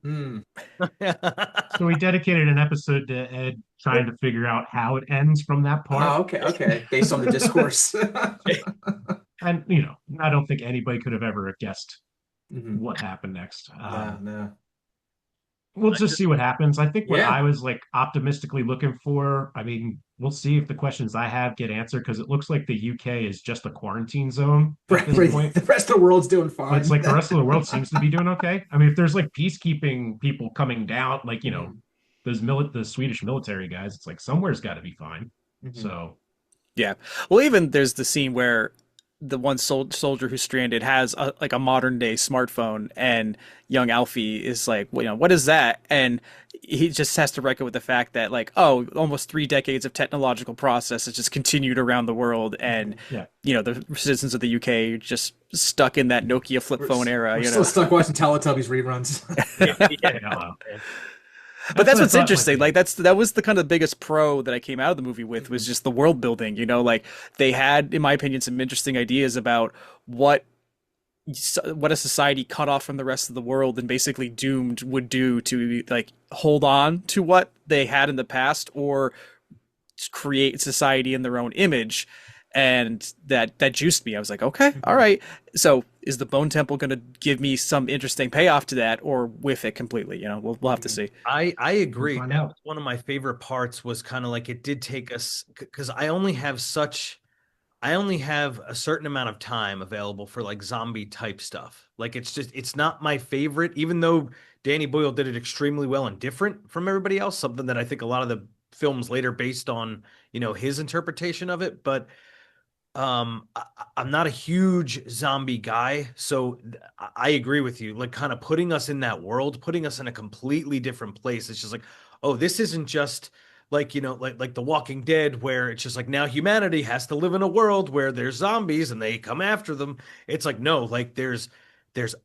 So we dedicated an episode to Ed trying to figure out how it ends from that part. Oh, okay. Based on the discourse. And, I don't think anybody could have ever guessed what happened next. No. We'll just see what happens. I think what I was like optimistically looking for, I mean, we'll see if the questions I have get answered, because it looks like the UK is just a quarantine zone at this point. The rest of the world's doing fine. But it's like the rest of the world seems to be doing okay. I mean, if there's like peacekeeping people coming down, like, the Swedish military guys, it's like somewhere's got to be fine. So. Yeah. Well, even there's the scene where the one soldier who's stranded has like a modern day smartphone, and young Alfie is like, well, what is that? And he just has to reckon with the fact that like, oh, almost 3 decades of technological process has just continued around the world, and Yeah. the citizens of the UK are just stuck in that Nokia flip phone era. We're still stuck watching Teletubbies reruns. Yeah. But that's what I what's thought, interesting. Like that was the kind of the biggest pro that I came out of the movie with, was just the world building. Like they had, in my opinion, some interesting ideas about what a society cut off from the rest of the world and basically doomed would do to like hold on to what they had in the past, or create society in their own image. And that juiced me. I was like, okay, all right. So is the Bone Temple going to give me some interesting payoff to that, or whiff it completely? We'll have to see. I agree. find That out. was one of my favorite parts, was kind of like, it did take us, because I only have a certain amount of time available for like zombie type stuff. Like it's not my favorite, even though Danny Boyle did it extremely well and different from everybody else, something that I think a lot of the films later based on, his interpretation of it. But I'm not a huge zombie guy, so I agree with you. Like, kind of putting us in that world, putting us in a completely different place. It's just like, oh, this isn't just like, like The Walking Dead, where it's just like, now humanity has to live in a world where there's zombies and they come after them. It's like, no, like there's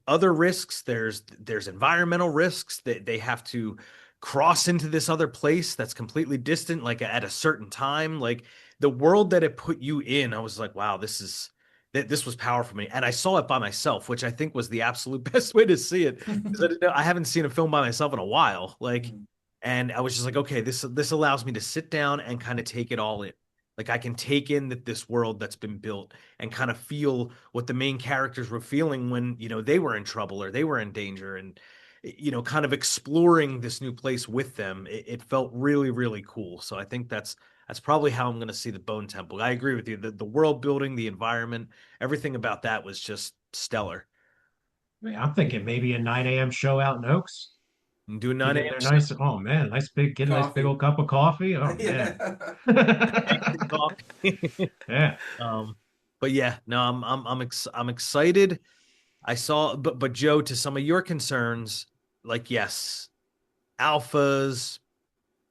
other risks, there's environmental risks that they have to cross into this other place that's completely distant, like at a certain time. Like, the world that it put you in, I was like, wow, this was powerful for me. And I saw it by myself, which I think was the absolute best way to see it. Because I haven't seen a film by myself in a while. Like, and I was just like, okay, this allows me to sit down and kind of take it all in. Like, I can take in this world that's been built and kind of feel what the main characters were feeling when, they were in trouble or they were in danger, and, kind of exploring this new place with them. It felt really, really cool. So I think that's probably how I'm going to see the Bone Temple. I agree with you. The world building, the environment, everything about that was just stellar. I'm thinking maybe a 9 a.m. show out in Oaks. And doing Get 9 in a.m. there nice. Oh man, get a nice big Coffee. old cup of coffee. Oh man. Yeah. talk. Yeah. But yeah, no, I'm excited. I saw, but Joe, to some of your concerns, like, yes, alphas,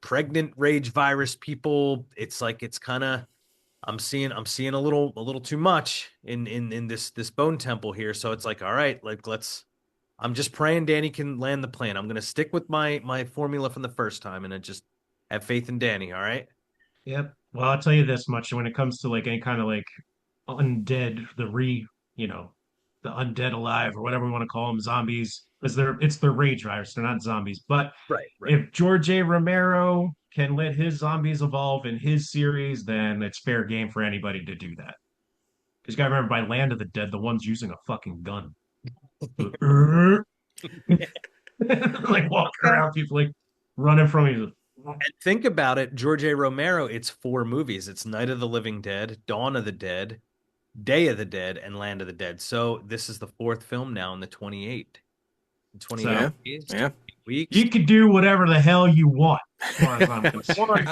pregnant rage virus people. It's like, it's kind of, I'm seeing a little too much in this Bone Temple here. So it's like, all right, like, I'm just praying Danny can land the plan. I'm gonna stick with my formula from the first time, and then just have faith in Danny. All right. Yep. Well, I'll tell you this much: when it comes to like any kind of like undead, you know, the undead alive or whatever we want to call them, zombies, because it's their rage virus. They're not zombies. But Right. if George A. Romero can let his zombies evolve in his series, then it's fair game for anybody to do that. Because you gotta remember, by Land of the Dead, the one's using a fucking gun. Like walking around, people like running from you. And think about it, George A. Romero, it's 4 movies. It's Night of the Living Dead, Dawn of the Dead, Day of the Dead, and Land of the Dead. So this is the 4th film now in the 28. 28 So, days, yeah. weeks. You can do whatever the hell you want, as far as I'm concerned.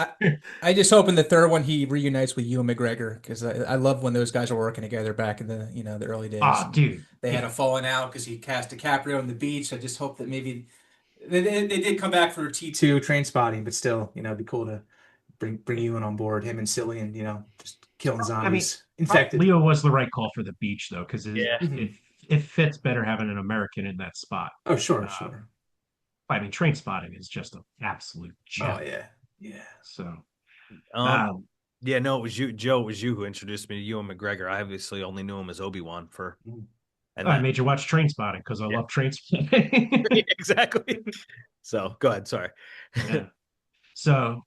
I just hope in the third one he reunites with Ewan McGregor, because I love when those guys were working together back in the the early days. Ah, dude. They had a falling out because he cast DiCaprio on the beach. I just hope that maybe they did come back for T2 Train Spotting, but still, it'd be cool to bring Ewan on board, him and Cillian, just killing zombies, infected. Leo was the right call for the beach, though, because Yeah. it fits better having an American in that spot. Oh, sure, sure. I mean, Train Spotting is just an absolute gem. Oh yeah, yeah. So, Yeah, no, it was you, Joe. It was you who introduced me to Ewan McGregor. I obviously only knew him as Obi-Wan for. And I made you watch Train Spotting because I love Train Spotting. Exactly. So go ahead. Sorry. Yeah. So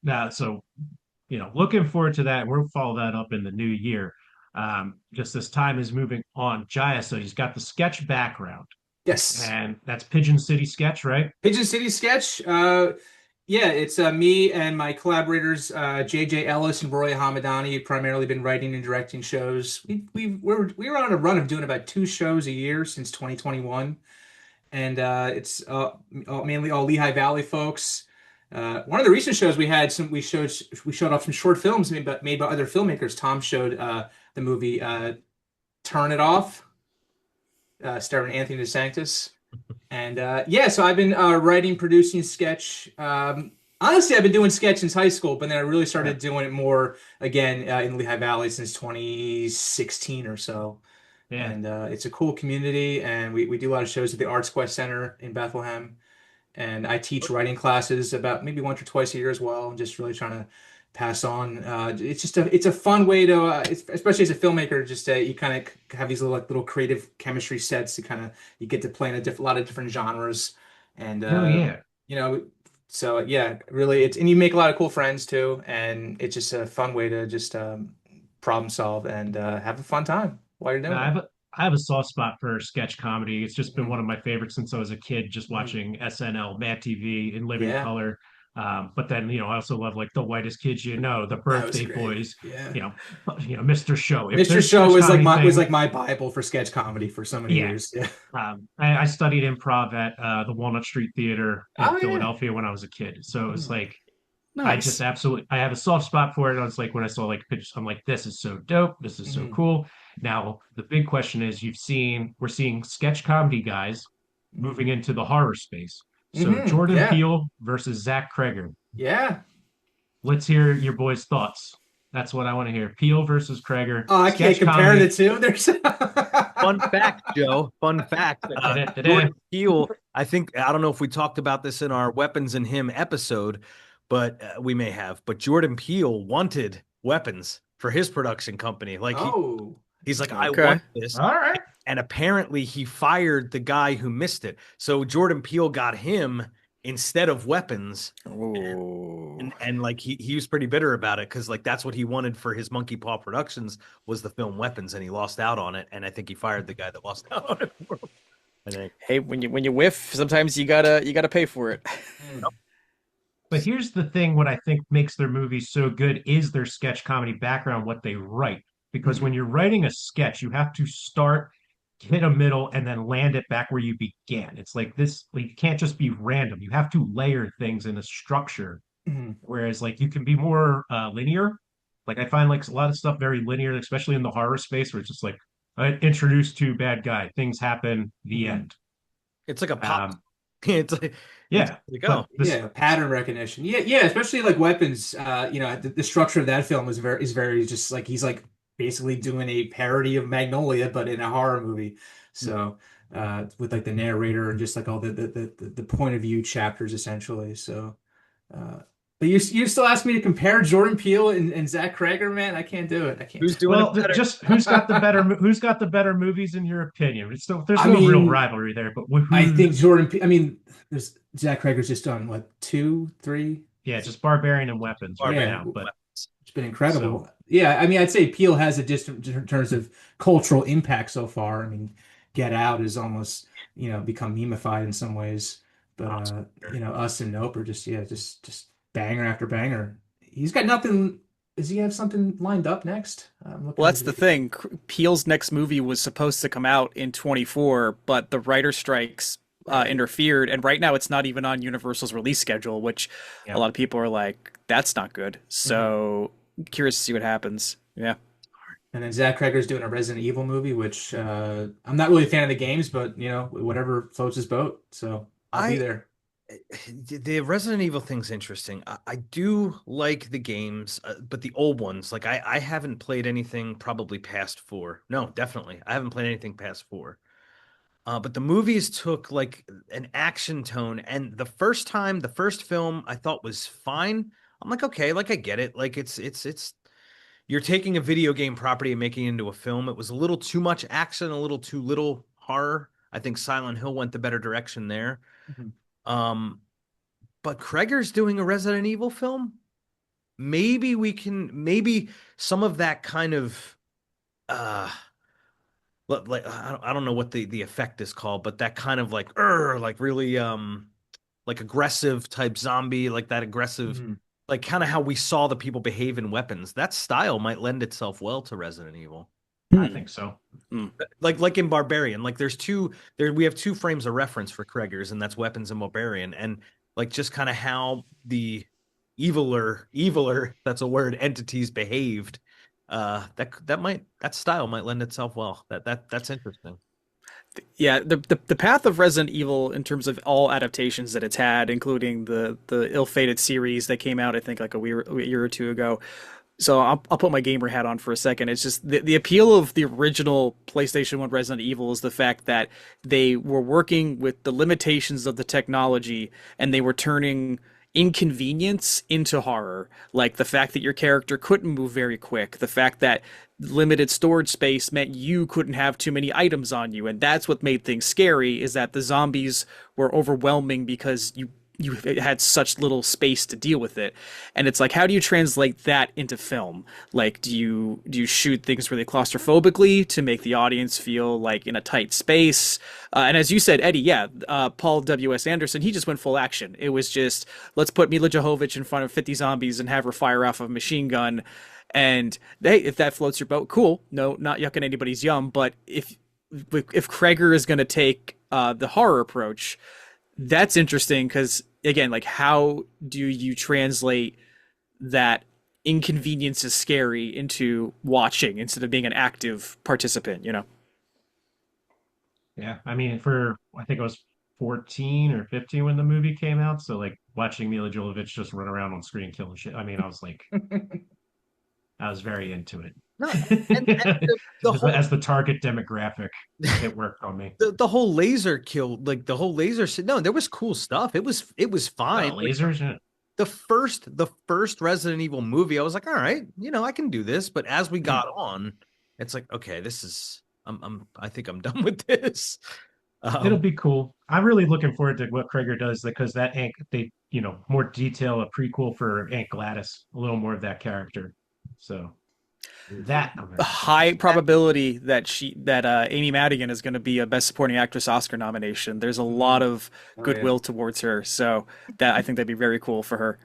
looking forward to that. We'll follow that up in the new year. Just as time is moving on, Jiah, so he's got the sketch background. Yes. And that's Pigeon City Sketch, right? Pigeon City Sketch. Yeah, it's me and my collaborators, JJ Ellis and Roy Hamadani, primarily been writing and directing shows. We were on a run of doing about 2 shows a year since 2021, and it's mainly all Lehigh Valley folks. One of the recent shows we had, we showed off some short films made by other filmmakers. Thom showed the movie Turn It Off, starring Anthony DeSantis. And yeah, so I've been writing, producing sketch. Honestly, I've been doing sketch since high school, but then I really started doing it more again in Lehigh Valley since 2016 or so. Yeah. And it's a cool community, and we do a lot of shows at the Arts Quest Center in Bethlehem. And I teach writing classes about maybe once or twice a year as well. I'm just really trying to pass on. It's just it's a fun way to, especially as a filmmaker, just you kind of have these little creative chemistry sets. You get to play in a lot of different genres, and Oh yeah. you know, so yeah, really, and you make a lot of cool friends too, and it's just a fun way to just problem solve and have a fun time while you're No, doing it. I have a soft spot for sketch comedy. It's just been Mhm. one of my favorites since I was a kid, just Mhm. watching SNL, Mad TV, in living Yeah, color. But then, I also love like the whitest kids, the that was birthday great. boys, Yeah. you know, Mr. Show. If Mr. there's Show sketch was like comedy my thing, Bible for sketch comedy for so many yeah. years. Yeah. I studied improv at the Walnut Street Theater in Oh yeah. Philadelphia when I was a kid. So it's Mhm. like I just Nice. absolutely I have a soft spot for it. I was like when I saw like pictures, I'm like, this is so dope. This is so Mhm. cool. Now the big question is we're seeing sketch comedy guys moving Mhm. into the horror space. So Mhm. Jordan Yeah. Peele versus Zach Kreger. Yeah. Let's hear your boys' thoughts. That's what I want to hear. Peele versus Kreger, Oh, I can't sketch compare the comedy. two. There's Fun fact, Joe. Fun fact. Da-da-da-da. Jordan Peele, I don't know if we talked about this in our Weapons and Him episode, but we may have. But Jordan Peele wanted weapons for his production company. Like Oh. he's like, I Okay. want this. All right. And apparently he fired the guy who missed it. So Jordan Peele got him instead of weapons. Ooh. And like he was pretty bitter about it because like that's what he wanted for his Monkey Paw Productions was the film Weapons, and he lost out on it. And I think he fired the guy that lost out on it for him. I think. Hey, when you whiff, sometimes you gotta pay for it. Mm. But here's the thing, what I think makes their movies so good is their sketch comedy background, what they write. Because when Mhm. you're writing a sketch, you have to start, hit a middle, and then land it back where you began. It's like this, like, you can't just be random. You have to layer things in a structure. Mhm. Whereas like you can be more linear. Like I find like a lot of stuff very linear, especially in the horror space, where it's just like introduced to bad guy, things happen, the Mhm. end. It's like a pop. Um, It's like yeah, like but oh, this Yeah, pattern recognition. Yeah, yeah, especially like weapons. The structure of that film is very just like he's like basically doing a parody of Magnolia, but in a horror movie. So with like the narrator and just like all the point of view chapters essentially. So uh, but you still ask me to compare Jordan Peele and Zach Kreger, man. I can't do it. I can't. who's doing it Well, better? just who's got the better movies in your opinion? It's still there's I no real mean, rivalry there, but I think who's I mean, there's Zach Kreger's just done what, two, three? yeah, just Barbarian and Weapons right Barbarian. Yeah, now. But it's been so incredible. Yeah, I mean, I'd say Peele has a distant in terms of cultural impact so far. I mean, Get Out is almost, become memeified in some ways. But Oscar. Us and Nope are just just banger after banger. He's got nothing. Does he have something lined up next? I'm looking Well, at that's the thing. Peele's next movie was supposed to come out in 24, but the writer strikes Right. interfered, and right now it's not even on Universal's release schedule, which a Yeah. lot of people are like, "That's not good." So curious to see what happens. Yeah. And then Zach Kreger's doing a Resident Evil movie, which I'm not really a fan of the games, but whatever floats his boat. So I'll be I there. the Resident Evil thing's interesting. I do like the games, but the old ones, like I haven't played anything probably past four. No, definitely. I haven't played anything past four. But the movies took like an action tone, and the first film I thought was fine. I'm like, okay, like I get it. Like it's you're taking a video game property and making it into a film. It was a little too much action, a little too little horror. I think Silent Hill went the better direction there. Mhm. Um, but Kreger's doing a Resident Evil film. Maybe some of that kind of uh like I don't know what the effect is called, but that kind of like really like aggressive type zombie, like that aggressive, Mhm. like kind of how we saw the people behave in Weapons. That style might lend itself well to Resident Evil. I think so. Like in Barbarian, like we have two frames of reference for Kreger's, and that's Weapons and Barbarian, and like just kind of how the eviler, that's a word, entities behaved that style might lend itself well. That's interesting. Yeah, the path of Resident Evil in terms of all adaptations that it's had, including the ill-fated series that came out, I think like a year or two ago. So I'll put my gamer hat on for a second. It's just the appeal of the original PlayStation 1 Resident Evil is the fact that they were working with the limitations of the technology and they were turning inconvenience into horror. Like the fact that your character couldn't move very quick, the fact that limited storage space meant you couldn't have too many items on you, and that's what made things scary, is that the zombies were overwhelming because you had such little space to deal with it. And it's like, how do you translate that into film? Like, do you shoot things really claustrophobically to make the audience feel like in a tight space? And as you said, Eddie, yeah, Paul W.S. Anderson, he just went full action. It was just, let's put Mila Jovovich in front of 50 zombies and have her fire off a machine gun. And hey, if that floats your boat, cool. No, not yucking anybody's yum. But if Kreger is going to take the horror approach, that's interesting because, again, like, how do you translate that inconvenience is scary into watching instead of being an active participant, you know? Yeah, I mean, I think I was 14 or 15 when the movie came out, so like watching Mila Jovovich just run around on screen killing shit. I mean, I was very into it. No, and the whole As the target demographic, it worked on me. the whole laser kill, like the whole laser shit. No, there was cool stuff. It was fine. Oh, lasers, yeah. The first Resident Evil movie, I was like, all right, I can do this. But as we got on, it's like, okay, this is I think I'm done with this. It'll be cool. I'm really looking forward to what Krager does because that more detail, a prequel for Aunt Gladys, a little more of that character. So that A high probability that Amy Madigan is going to be a Best Supporting Actress Oscar nomination. There's a lot of goodwill towards her, so that I think that'd be very cool for her.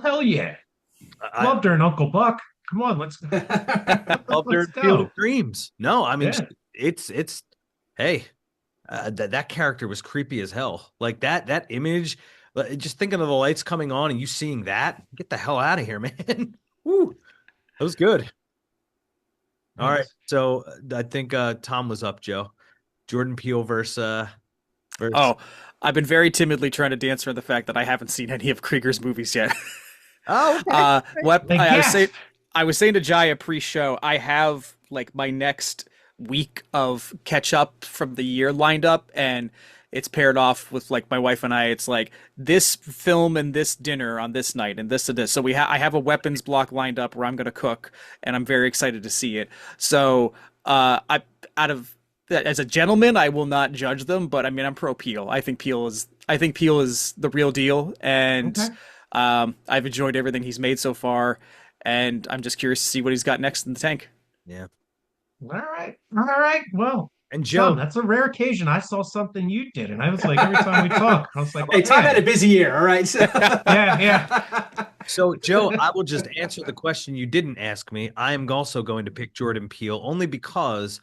hell yeah, loved her and Uncle Buck. Come on, let's Loved her let's in Field go. of Dreams. No, I mean, Yeah. it's hey, that character was creepy as hell. Like that image, just thinking of the lights coming on and you seeing that, get the hell out of here, man. Woo, that was good. All right, Nice. so I think Thom was up, Joe. Jordan Peele versus Oh, I've been very timidly trying to dance around the fact that I haven't seen any of Krieger's movies yet. oh, okay. What Then I was guess. saying, I was saying to Jiah pre-show, I have like my next week of catch up from the year lined up, and it's paired off with like my wife and I. It's like this film and this dinner on this night and this and this. So I have a weapons block lined up where I'm gonna cook, and I'm very excited to see it. So I out of as a gentleman, I will not judge them, but I mean I'm pro Peel. I think Peel is the real deal, and Okay. I've enjoyed everything he's made so far, and I'm just curious to see what he's got next in the tank. Yeah. All right. All right. Well, And John, Joe, that's a rare occasion. I saw something you did, and I was like, every time we talk, I was like, Hey, Tom yeah, had a busy year, all right? So. yeah, yeah. so Joe, I will just answer the question you didn't ask me. I am also going to pick Jordan Peele only because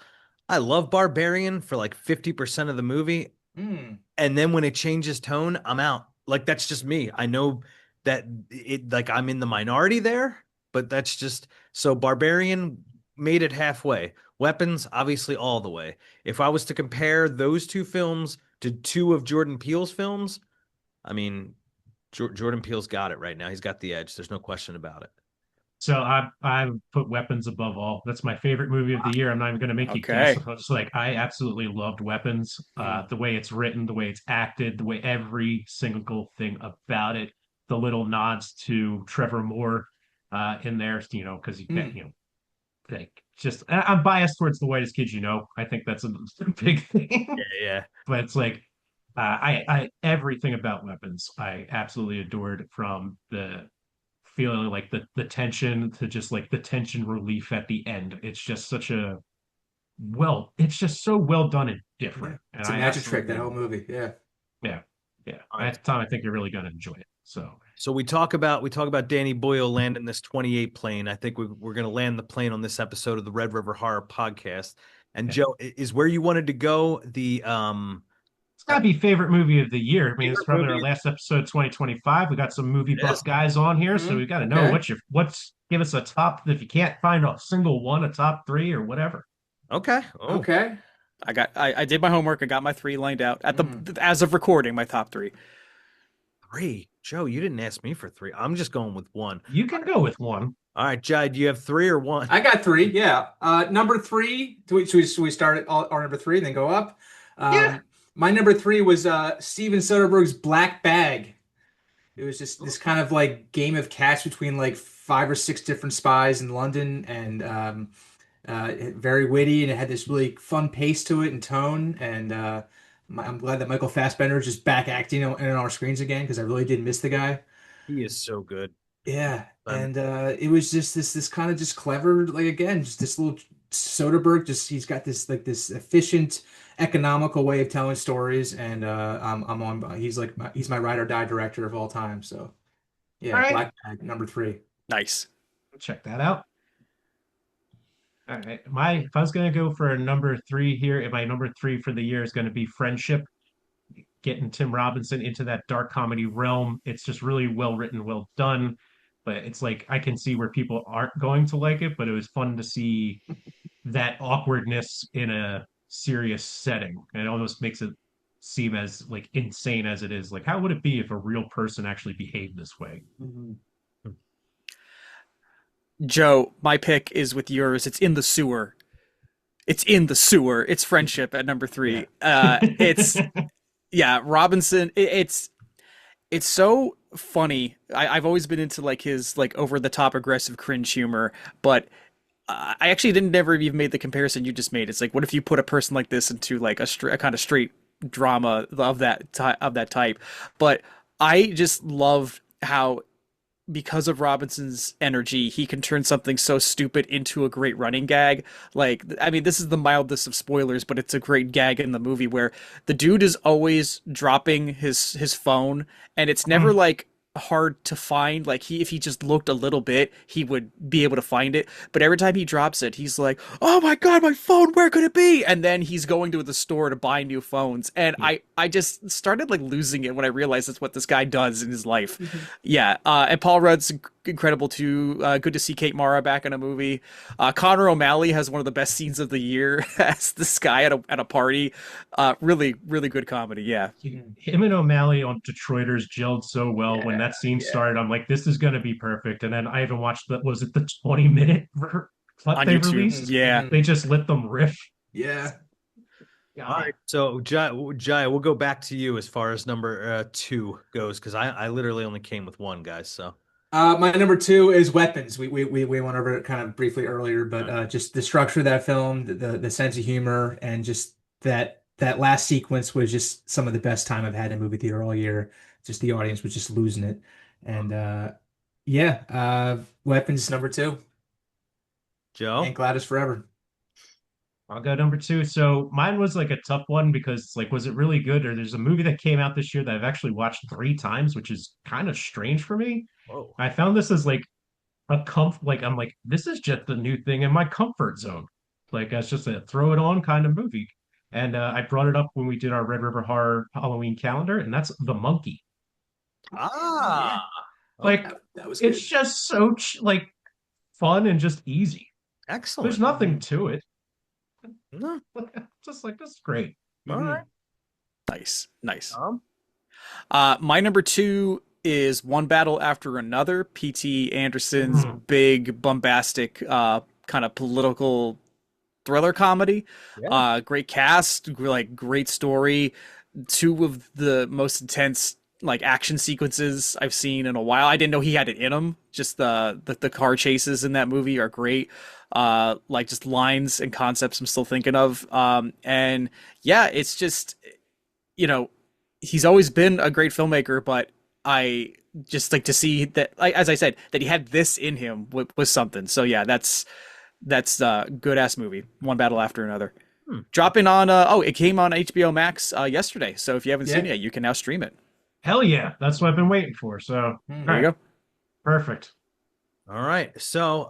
I love Barbarian for like 50% of the movie. Mm. And then when it changes tone, I'm out. Like that's just me. I know that it like I'm in the minority there, but that's just so Barbarian made it halfway. Weapons, obviously all the way. If I was to compare those two films to two of Jordan Peele's films, I mean, Jordan Peele's got it right now. He's got the edge. There's no question about it. So I put Weapons above all. That's my favorite movie of the year. I'm not even going to make you guess. Okay. I'm just like I absolutely loved Weapons. The way it's written, the way it's acted, the way every single thing about it. The little nods to Trevor Moore in there, because Mm. like just I'm biased towards the whitest kids. I think that's a big thing. Yeah, yeah. But it's like I everything about Weapons I absolutely adored, from the feeling like the tension to just like the tension relief at the end. It's just so well done and Yeah. different, and It's a I magic trick, that absolutely, whole movie. Yeah. yeah, yeah. All right. Tom, I think you're really going to enjoy it. So So we talk about Danny Boyle landing this 28 plane. I think we're going to land the plane on this episode of the Red River Horror Podcast. And yeah. Joe, is where you wanted to go It's got to be favorite movie of the year. I mean, it's Favorite probably our movie? last episode 2025. We got some movie It is. buff guys on here, so we got to know Okay. what's give us a top. If you can't find a single one, a top three or whatever. Okay. Oh, Okay. I did my homework. I got my three lined out at as of recording, my top three. three. Joe, you didn't ask me for three. I'm just going with one. You can go with one. All right, Jiah, do you have three or one? I got three. Yeah. Number three. Should we start at our number three and then go up? Yeah. My number three was Steven Soderbergh's Black Bag. It was just this kind of like game of catch between like 5 or 6 different spies in London, and very witty, and it had this really fun pace to it and tone. And I'm glad that Michael Fassbender is just back acting on our screens again, because I really did miss the guy. He is so good. Yeah, and it was just this kind of just clever, like again, just this little Soderbergh. Just he's got this like this efficient, economical way of telling stories, and I'm on. He's my ride or die director of all time. So yeah, All right. Black Bag, number three. Nice. Check that out. All right. If I was gonna go for a number three here, and my number three for the year is gonna be Friendship. Getting Tim Robinson into that dark comedy realm. It's just really well written, well done. But it's like I can see where people aren't going to like it, but it was fun to see that awkwardness in a serious setting. And it almost makes it seem as like insane as it is. Like, how would it be if a real person actually behaved this way? Joe, my pick is with yours. It's in the sewer. It's in the sewer. It's Friendship at number three. It's yeah, Robinson. It's so funny. I've always been into like his like over the top aggressive cringe humor, but I actually didn't never even made the comparison you just made. It's like, what if you put a person like this into like a kind of straight drama of that type? But I just love how, because of Robinson's energy, he can turn something so stupid into a great running gag. Like, I mean, this is the mildest of spoilers, but it's a great gag in the movie where the dude is always dropping his phone, and it's never like hard to find. Like, if he just looked a little bit, he would be able to find it. But every time he drops it, he's like, "Oh my God, my phone, where could it be?" And then he's going to the store to buy new phones. And I just started like losing it when I realized that's what this guy does in his life. Yeah. And Paul Rudd's incredible too. Good to see Kate Mara back in a movie. Connor O'Malley has one of the best scenes of the year as this guy at a party. Really, really good comedy. Yeah. Him and O'Malley on Detroiters gelled so well. When that scene started, I'm like, this is going to be perfect. And then I haven't watched was it the 20-minute clip On they YouTube. released? Yeah. They just let them riff. Yeah. All right. So, Jiah, we'll go back to you as far as number two goes, because I literally only came with one, guys. So, My number two is Weapons. We went over it kind of briefly earlier, but just the structure of that film, the sense of humor, and just that last sequence was just some of the best time I've had in a movie theater all year. Just the audience was just losing it, and Weapons number two. Joe, And Gladys Forever. I'll go number two. So mine was like a tough one because like, was it really good? Or there's a movie that came out this year that I've actually watched 3 times, which is kind of strange for me. whoa. I found this as like like I'm like, this is just the new thing in my comfort zone. Like it's just a throw it on kind of movie. And I brought it up when we did our Red River Horror Halloween calendar, and that's The Monkey. Ah, Like That was good. it's just so like fun and just easy. excellent. There's nothing to it. No. Just like this is great. All right. Nice. Thom? My number two is One Battle After Another, P.T. Anderson's big, bombastic, kind of political thriller comedy. Yeah. Great cast, like great story. Two of the most intense like action sequences I've seen in a while. I didn't know he had it in him. Just the car chases in that movie are great. Like just lines and concepts I'm still thinking of. And yeah, it's just, you know, he's always been a great filmmaker, but I just like to see that, like, as I said, that he had this in him was something. So yeah, that's a good ass movie. One Battle After Another. Dropping on, it came on HBO Max yesterday. So if you haven't seen it yet, you can now stream it. Hell yeah. That's what I've been waiting for. So There you go. perfect. All right. So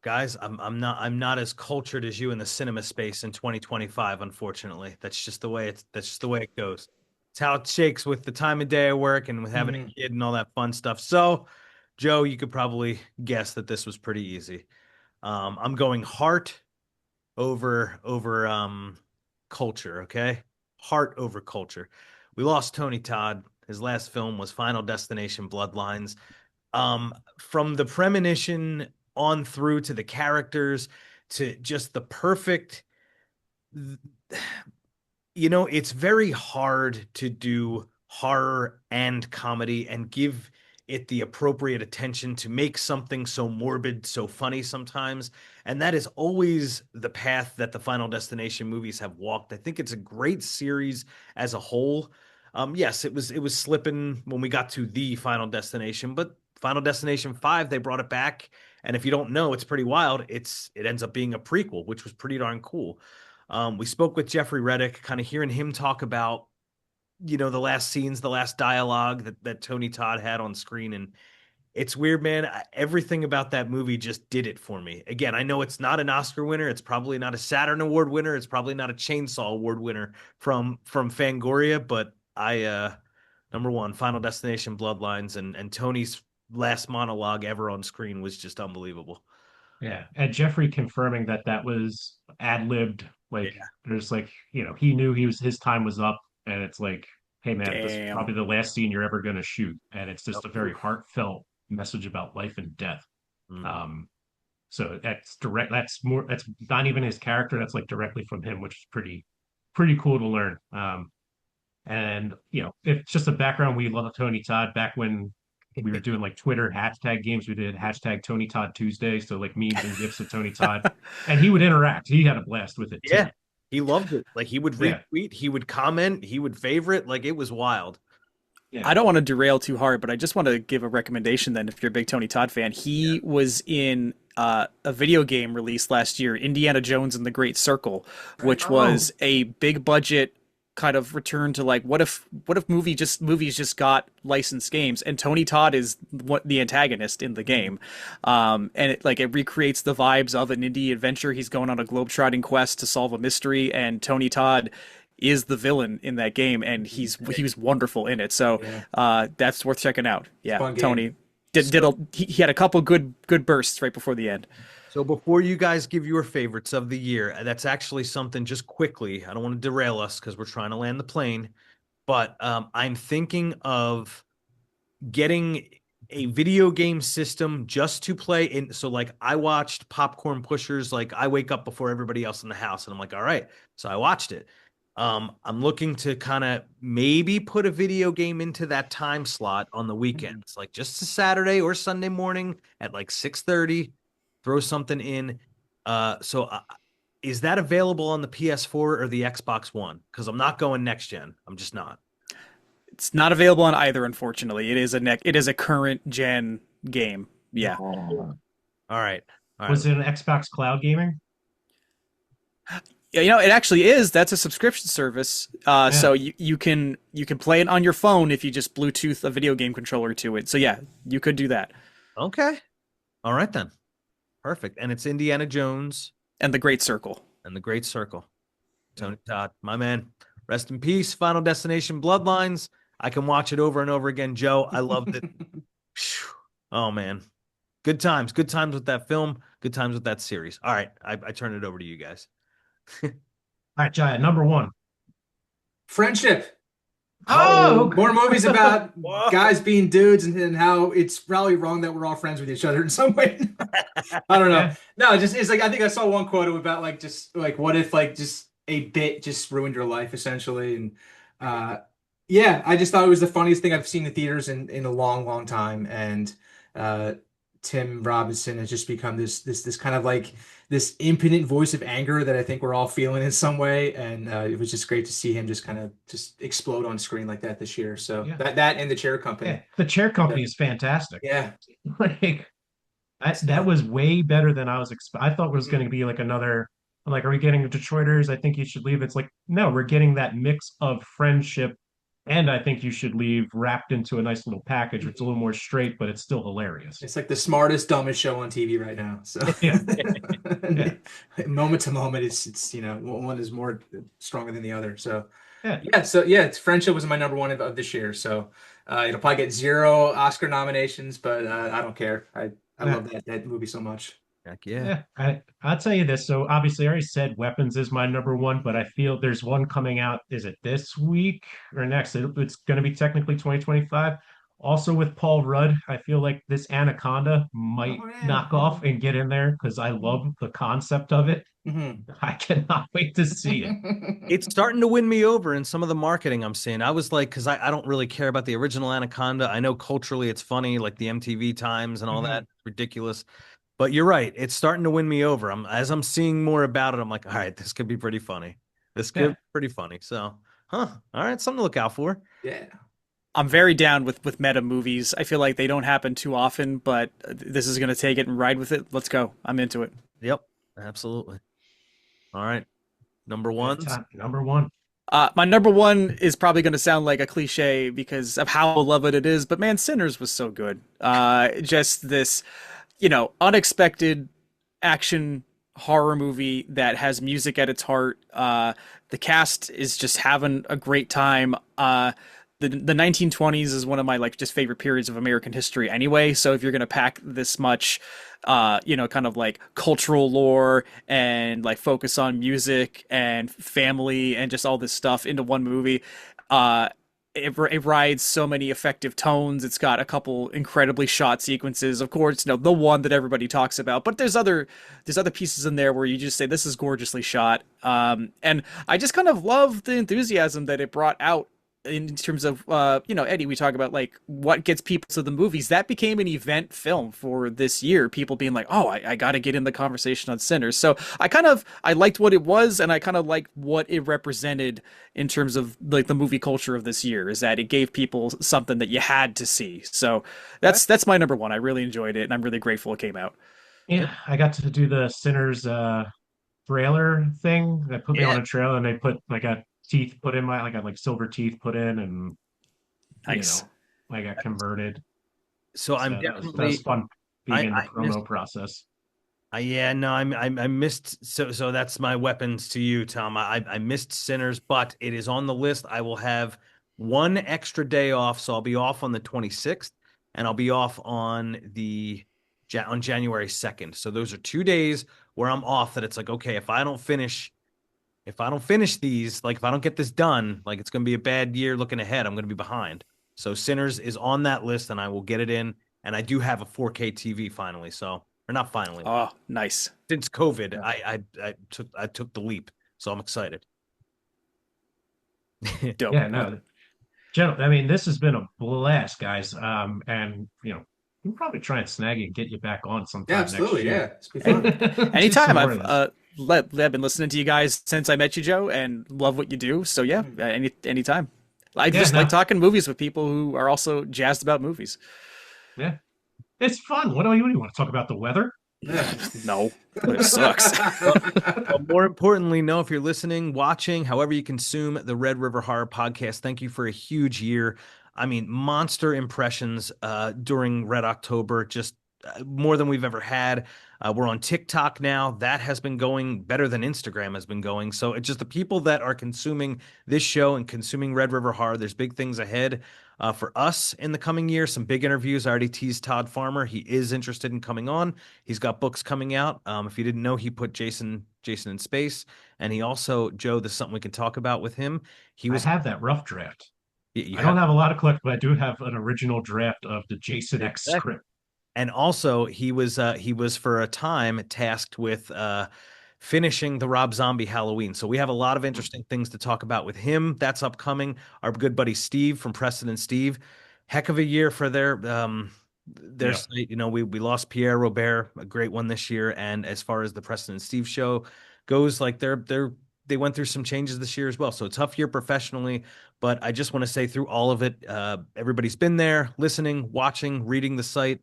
Guys, I'm not as cultured as you in the cinema space in 2025, unfortunately. That's just the way it goes. It's how it shakes with the time of day I work and with having a Mhm. kid and all that fun stuff. So, Joe, you could probably guess that this was pretty easy. I'm going heart over culture, okay? Heart over culture. We lost Tony Todd. His last film was Final Destination Bloodlines. From the premonition on through to the characters to just the perfect, it's very hard to do horror and comedy and give it the appropriate attention to make something so morbid, so funny sometimes. And that is always the path that the Final Destination movies have walked. I think it's a great series as a whole. Yes, it was slipping when we got to the Final Destination, but Final Destination 5, they brought it back. And if you don't know, it's pretty wild. It ends up being a prequel, which was pretty darn cool. We spoke with Jeffrey Reddick, kind of hearing him talk about, the last scenes, the last dialogue that Tony Todd had on screen. And it's weird, man. Everything about that movie just did it for me. Again, I know it's not an Oscar winner. It's probably not a Saturn Award winner. It's probably not a Chainsaw Award winner from Fangoria, but number one, Final Destination Bloodlines and Tony's last monologue ever on screen was just unbelievable. Yeah, and Jeffrey confirming that that was ad-libbed. Like, Yeah. there's like, he knew his time was up, and it's like, hey man, this is Damn. probably the last scene you're ever gonna shoot, and it's just a very Oof. heartfelt message about life and death. Mm. Um, so that's direct. That's more. That's not even his character. That's like directly from him, which is pretty cool to learn. And it's just a background. We love Tony Todd back when we were doing like Twitter hashtag games. We did hashtag Tony Todd Tuesday. So like memes and gifs of Tony Todd. And he would interact. He had a blast with it too. Yeah, he loved it. Like he would Yeah. retweet, he would comment, he would favorite. Like it was wild. Yeah. I don't want to derail too hard, but I just want to give a recommendation then if you're a big Tony Todd fan. He was in a video game released last year, Indiana Jones and the Great Circle, which was a big budget kind of return to like what if movies just got licensed games, and Tony Todd is what the antagonist in the game. And it recreates the vibes of an indie adventure. He's going on a globetrotting quest to solve a mystery, and Tony Todd is the villain in that game, and he was wonderful in it. So that's worth checking out. Yeah, Fun game. Tony he had a couple good bursts right before the end. So before you guys give your favorites of the year, that's actually something just quickly. I don't want to derail us because we're trying to land the plane, but I'm thinking of getting a video game system just to play in. So like I watched Popcorn Pushers, like I wake up before everybody else in the house and I'm like, all right. So I watched it. I'm looking to kind of maybe put a video game into that time slot on the weekends, like just a Saturday or Sunday morning at like 6:30, throw something in. Is that available on the PS4 or the Xbox One? Because I'm not going next gen. I'm just not. It's not available on either, unfortunately. It is a current gen game. Yeah. All right. All right. Was it an Xbox Cloud Gaming? Yeah, it actually is. That's a subscription service. So you can play it on your phone if you just Bluetooth a video game controller to it. So yeah, you could do that. Okay. All right then. Perfect. And it's Indiana Jones And the Great Circle. and the Great Circle. Tony Todd, my man. Rest in peace. Final Destination Bloodlines. I can watch it over and over again. Joe, I loved it. Oh man. Good times. Good times with that film. Good times with that series. All right. I turn it over to you guys. All right, Jiah, number one. Friendship. Oh, More movies about Whoa. guys being dudes and how it's probably wrong that we're all friends with each other in some way. I don't know. Yeah. No, it's like I think I saw one quote about like just like what if like just a bit just ruined your life essentially. And yeah, I just thought it was the funniest thing I've seen in theaters in a long time. And Tim Robinson has just become this kind of like this impotent voice of anger that I think we're all feeling in some way. And it was just great to see him just kind of just explode on screen like that this year. So Yeah. that and the Chair Company. Yeah, the Chair Company is fantastic. Yeah. Like that was way better than I was I thought it was going to be like another, like, are we getting the Detroiters? I think you should leave. It's like, no, we're getting that mix of friendship And I think you should leave wrapped into a nice little package. It's a little more straight, but it's still hilarious. It's like the smartest, dumbest show on TV right now. So Yeah, yeah, moment to moment, it's one is more stronger than the other. So yeah. yeah, it's Friendship was my number one of this year. So it'll probably get zero Oscar nominations, but I don't care. I Yeah. love that movie so much. Heck yeah. Yeah, I'll tell you this. So obviously, I already said Weapons is my number one, but I feel there's one coming out. Is it this week or next? It's going to be technically 2025. Also with Paul Rudd, I feel like this Anaconda might Oh yeah. knock off and get in there because I love the concept of it. Mhm. I cannot wait to see it. It's starting to win me over in some of the marketing I'm seeing. I was like, because I don't really care about the original Anaconda. I know culturally it's funny, like the MTV times and all that. Mhm. Ridiculous. But you're right. It's starting to win me over. As I'm seeing more about it, I'm like, all right, this could be pretty funny. This could Yeah, be pretty funny. So, huh. All right, something to look out for. Yeah. I'm very down with meta movies. I feel like they don't happen too often, but this is going to take it and ride with it. Let's go. I'm into it. Yep, absolutely. All right. Number yeah, ones. number one. My number one is probably going to sound like a cliche because of how beloved it is, but man, Sinners was so good. Just this, unexpected action horror movie that has music at its heart. The cast is just having a great time. The 1920s is one of my like just favorite periods of American history anyway. So if you're gonna pack this much, kind of like cultural lore and like focus on music and family and just all this stuff into one movie, it rides so many effective tones. It's got a couple incredibly shot sequences. Of course, the one that everybody talks about, but there's other pieces in there where you just say this is gorgeously shot. And I just kind of love the enthusiasm that it brought out in terms of Eddie, we talk about like what gets people to the movies. That became an event film for this year, people being like, oh, I got to get in the conversation on Sinners. So I liked what it was, and I kind of liked what it represented in terms of like the movie culture of this year, is that it gave people something that you had to see. So that's my number one. I really enjoyed it, and I'm really grateful it came out. Yeah, I got to do the Sinners trailer thing. They put me on Yeah. a trailer and they put like a teeth put in my like I got like silver teeth put in and you Nice. know I got converted. So I'm So that was definitely fun being I in the I missed promo process. yeah, no, I missed, so that's my weapons to you, Tom. I missed Sinners, but it is on the list. I will have one extra day off, so I'll be off on the 26th, and I'll be off on January 2nd. So those are 2 days where I'm off. That it's like, okay, if I don't finish these, like if I don't get this done, like it's going to be a bad year looking ahead. I'm going to be behind. So Sinners is on that list, and I will get it in. And I do have a 4K TV finally, so or not finally. Oh, nice. Since COVID, I took the leap, so I'm excited. Dope. Yeah, no, I mean this has been a blast, guys. And we'll probably try and snag you and get you back on Yeah, sometime next absolutely. year. Yeah, it's be fun. Do some Anytime. more I've of this. I've been listening to you guys since I met you, Joe, and love what you do. So yeah, anytime. I Yeah, just no, like talking movies with people who are also jazzed about movies. yeah, it's fun. What do you want to talk about the weather? Yeah. No, it sucks. Well, more importantly, know if you're listening, watching, however you consume the Red River Horror Podcast, thank you for a huge year. I mean, monster impressions during Red October, just more than we've ever had. We're on TikTok now. That has been going better than Instagram has been going. So it's just the people that are consuming this show and consuming Red River Horror. There's big things ahead for us in the coming year. Some big interviews. I already teased Todd Farmer. He is interested in coming on. He's got books coming out. If you didn't know, he put Jason in space, and he also, Joe, this is something we can talk about with him. He I was have that rough draft. you I have don't have a lot of collections, but I do have an original draft of the Jason X exactly. script. And also he was for a time tasked with finishing the Rob Zombie Halloween. So we have a lot of interesting things to talk about with him. That's upcoming. Our good buddy Steve from Preston and Steve. Heck of a year for their Yeah. site. We lost Pierre Robert, a great one this year. And as far as the Preston and Steve show goes, like they went through some changes this year as well. So a tough year professionally, but I just want to say through all of it, everybody's been there, listening, watching, reading the site,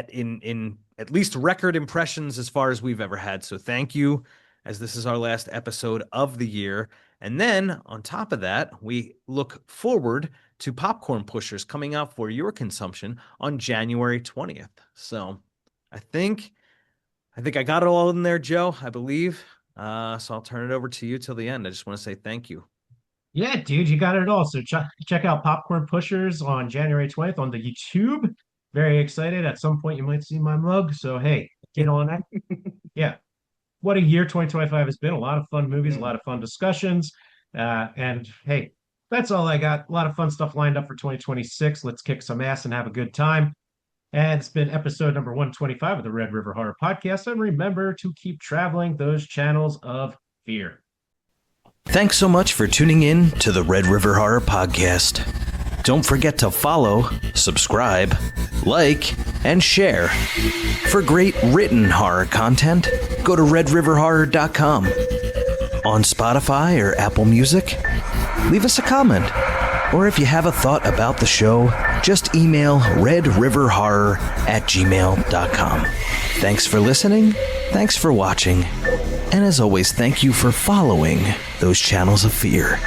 in at least record impressions as far as we've ever had. So thank you, as this is our last episode of the year. And then on top of that, we look forward to Popcorn Pushers coming out for your consumption on January 20th. So I think I got it all in there, Joe, I believe. So I'll turn it over to you till the end. I just want to say thank you. Yeah, dude, you got it all. So check out Popcorn Pushers on January 20th on the YouTube. Very excited. At some point, you might see my mug. So, hey, get on that. Yeah. What a year 2025 has been. A lot of fun movies, a lot of fun discussions. And hey, that's all I got. A lot of fun stuff lined up for 2026. Let's kick some ass and have a good time. And it's been episode number 125 of the Red River Horror Podcast. And remember to keep traveling those channels of fear. Thanks so much for tuning in to the Red River Horror Podcast. Don't forget to follow, subscribe, like, and share. For great written horror content, go to redriverhorror.com. On Spotify or Apple Music, leave us a comment. Or if you have a thought about the show, just email redriverhorror@gmail.com. Thanks for listening, thanks for watching, and as always, thank you for following those channels of fear.